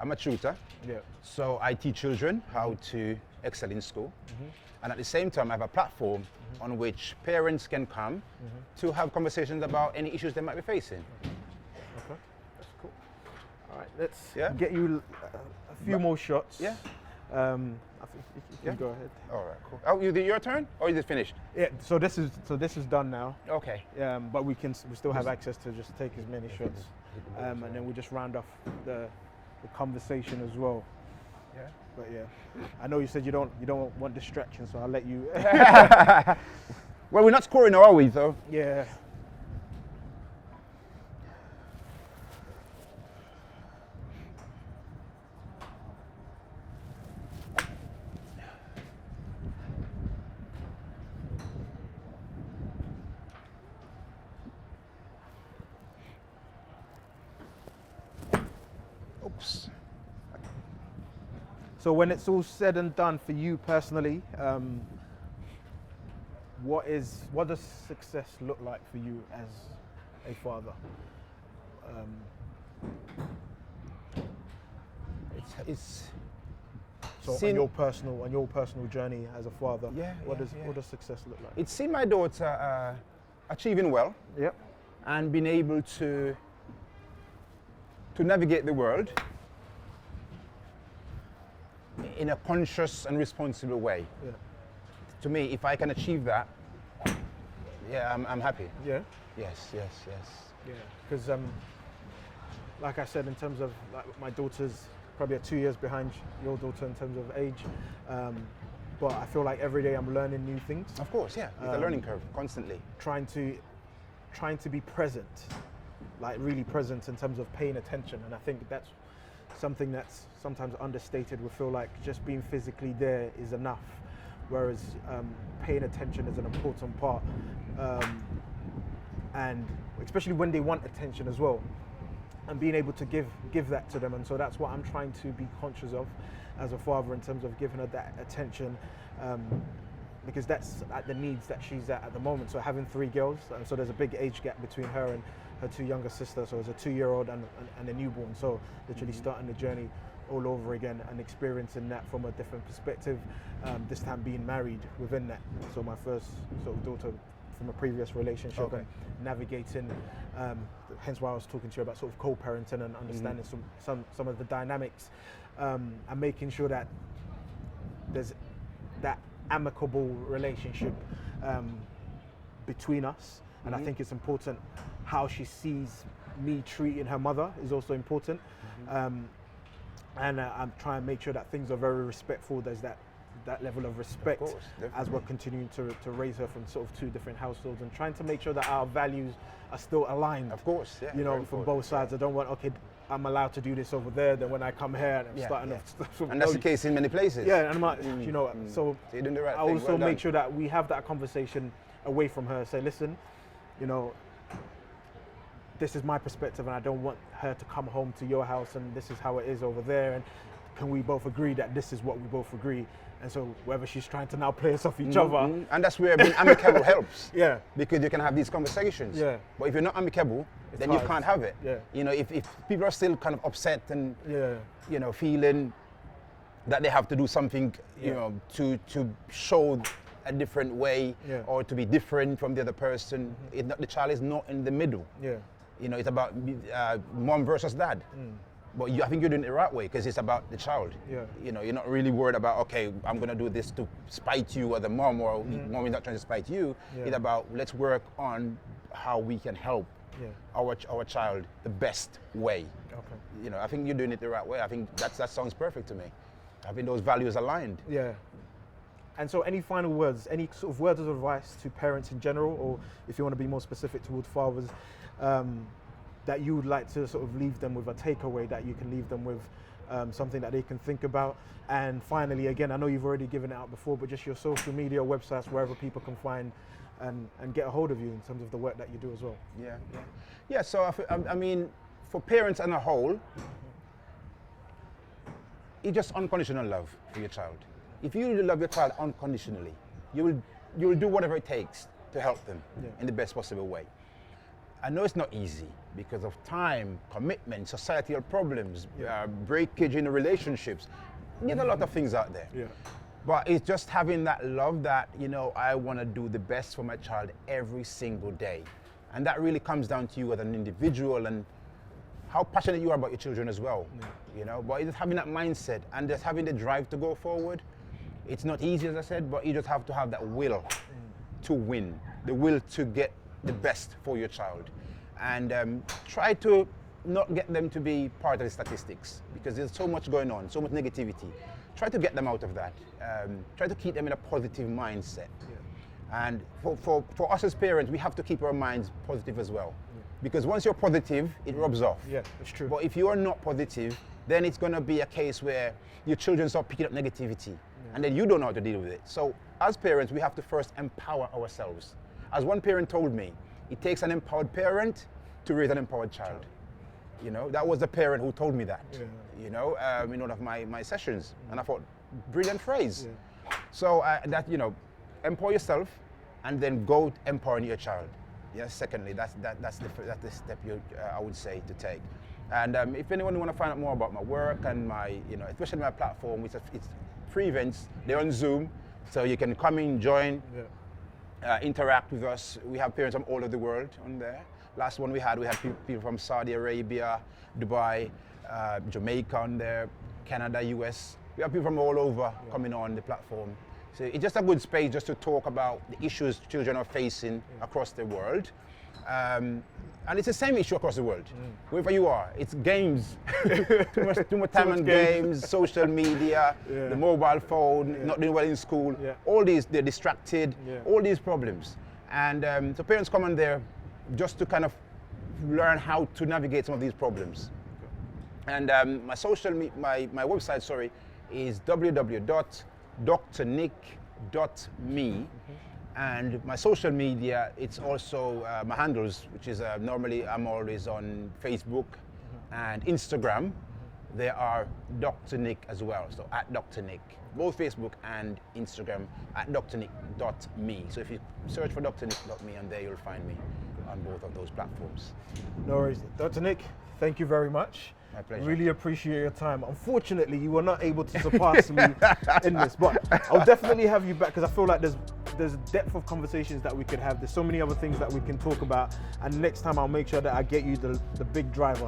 I'm a tutor. Yeah. So I teach children how to excel in school. And at the same time, I have a platform on which parents can come to have conversations about any issues they might be facing. Okay, that's cool. All right, let's Yeah. get you a few more shots. Yeah. I think you can go ahead. All right, cool. Oh, your turn, or is it finished? Yeah. So this is done now. Okay. But we still have access to just take as many shots, and then we'll just round off the conversation as well. Yeah. But yeah, I know you said you don't want distractions, so I'll let you. Well, we're not scoring, are we, though? Yeah. Oops. So when it's all said and done for you personally, what does success look like for you as a father? It's So on your personal journey as a father, what does success look like? It's seen my daughter achieving well. Yep. And being able to navigate the world in a conscious and responsible way. Yeah. To me, if I can achieve that, yeah, I'm happy. Yeah. Yes. Yeah. Because, like I said, in terms of my daughter's probably 2 years behind your daughter in terms of age, but I feel like every day I'm learning new things. Of course, yeah. It's a learning curve constantly. Trying to be present, like really present in terms of paying attention, and I think that's something that's sometimes understated. We feel like just being physically there is enough, whereas paying attention is an important part, and especially when they want attention as well, and being able to give that to them. And so that's what I'm trying to be conscious of as a father in terms of giving her that attention, because that's at the needs that she's at the moment. So having 3 girls, so there's a big age gap between her and her 2 younger sisters. So there's a 2-year-old and a newborn. So literally starting the journey all over again and experiencing that from a different perspective. This time being married within that. So my first sort of daughter from a previous relationship, and navigating, hence why I was talking to you about sort of co-parenting and understanding some of the dynamics, and making sure that there's that amicable relationship between us. And I think it's important how she sees me treating her mother is also important. And I'm trying to make sure that things are very respectful. There's that level of respect, of course, as we're continuing to raise her from sort of 2 different households, and trying to make sure that our values are still aligned. Of course, yeah. You know, from both sides. I don't want, okay, I'm allowed to do this over there, then when I come here, I'm starting off. And that's the case in many places. Yeah, and I'm like, you know, so you're doing the right I thing. also make sure that we have that conversation away from her. Say, listen, you know, this is my perspective, and I don't want her to come home to your house and this is how it is over there, and can we both agree that this is what we both agree? And so whether she's trying to now play us off each other. And that's where being amicable helps. Yeah. Because you can have these conversations. Yeah. But if you're not amicable, then hard. you can't have it. Yeah. You know, if people are still kind of upset and, Yeah. you know, feeling that they have to do something, you know, to show a different way or to be different from the other person, the child is not in the middle. Yeah. You know, it's about mom versus dad. But I think you're doing it the right way, because it's about the child. Yeah. You know, you're not really worried about, okay, I'm going to do this to spite you or the mom, or mom is not trying to spite you. Yeah. It's about, let's work on how we can help our child the best way. Okay. You know, I think you're doing it the right way. I think that sounds perfect to me. I think those values aligned. Yeah. And so any final words, any sort of words of advice to parents in general, or if you want to be more specific towards fathers, that you would like to sort of leave them with, a takeaway that you can leave them with something that they can think about. And finally, again, I know you've already given it out before, but just your social media, websites, wherever people can find and get a hold of you in terms of the work that you do as well. Yeah. So I mean, for parents as a whole, it's just unconditional love for your child. If you really love your child unconditionally, you will do whatever it takes to help them in the best possible way. I know it's not easy because of time, commitment, societal problems, breakage in the relationships. There's a lot of things out there. But it's just having that love that, you know, I want to do the best for my child every single day. And that really comes down to you as an individual and how passionate you are about your children as well. You know, but it's having that mindset and just having the drive to go forward. It's not easy, as I said, but you just have to have that will to win, the will to get the best for your child. And try to not get them to be part of the statistics because there's so much going on, so much negativity. Try to get them out of that. Try to keep them in a positive mindset. And for us as parents, we have to keep our minds positive as well. Because once you're positive, it rubs off. Yeah, that's true. But if you are not positive, then it's going to be a case where your children start picking up negativity. And then you don't know how to deal with it. So as parents, we have to first empower ourselves. As one parent told me, it takes an empowered parent to raise an empowered child. You know, that was the parent who told me that, you know, in one of my sessions. And I thought, brilliant phrase. So that, you know, empower yourself and then go empowering your child. Secondly, that's the step I would say to take. And if anyone want to find out more about my work and my, you know, especially my platform, it's free events. They're on Zoom, so you can come in, join, interact with us. We have parents from all over the world on there. Last one we had people from Saudi Arabia, Dubai, Jamaica on there, Canada, US. We have people from all over coming on the platform. So it's just a good space just to talk about the issues children are facing across the world. And it's the same issue across the world. Wherever you are, it's games. too much time on games, social media, the mobile phone, not doing well in school. All these, they're distracted, all these problems. And so parents come on there just to kind of learn how to navigate some of these problems. And my website, is www.drnick.me. And my social media, it's also my handles, which is normally I'm always on Facebook and Instagram. They are Dr. Nick as well, so at Dr. Nick. Both Facebook and Instagram at drnick.me. So if you search for drnick.me, and there you'll find me on both of those platforms. No worries. Dr. Nick, thank you very much. My pleasure. Really appreciate your time. Unfortunately, you were not able to surpass me in this, but I'll definitely have you back because I feel like there's depth of conversations that we could have. There's so many other things that we can talk about, and next time I'll make sure that I get you the big driver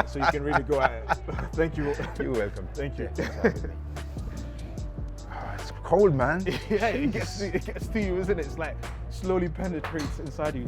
so you can really go at it. Thank you. You're welcome. Thank you. Thanks for having me. It's cold, man. Yeah, it gets to you, isn't it? It's like slowly penetrates inside you.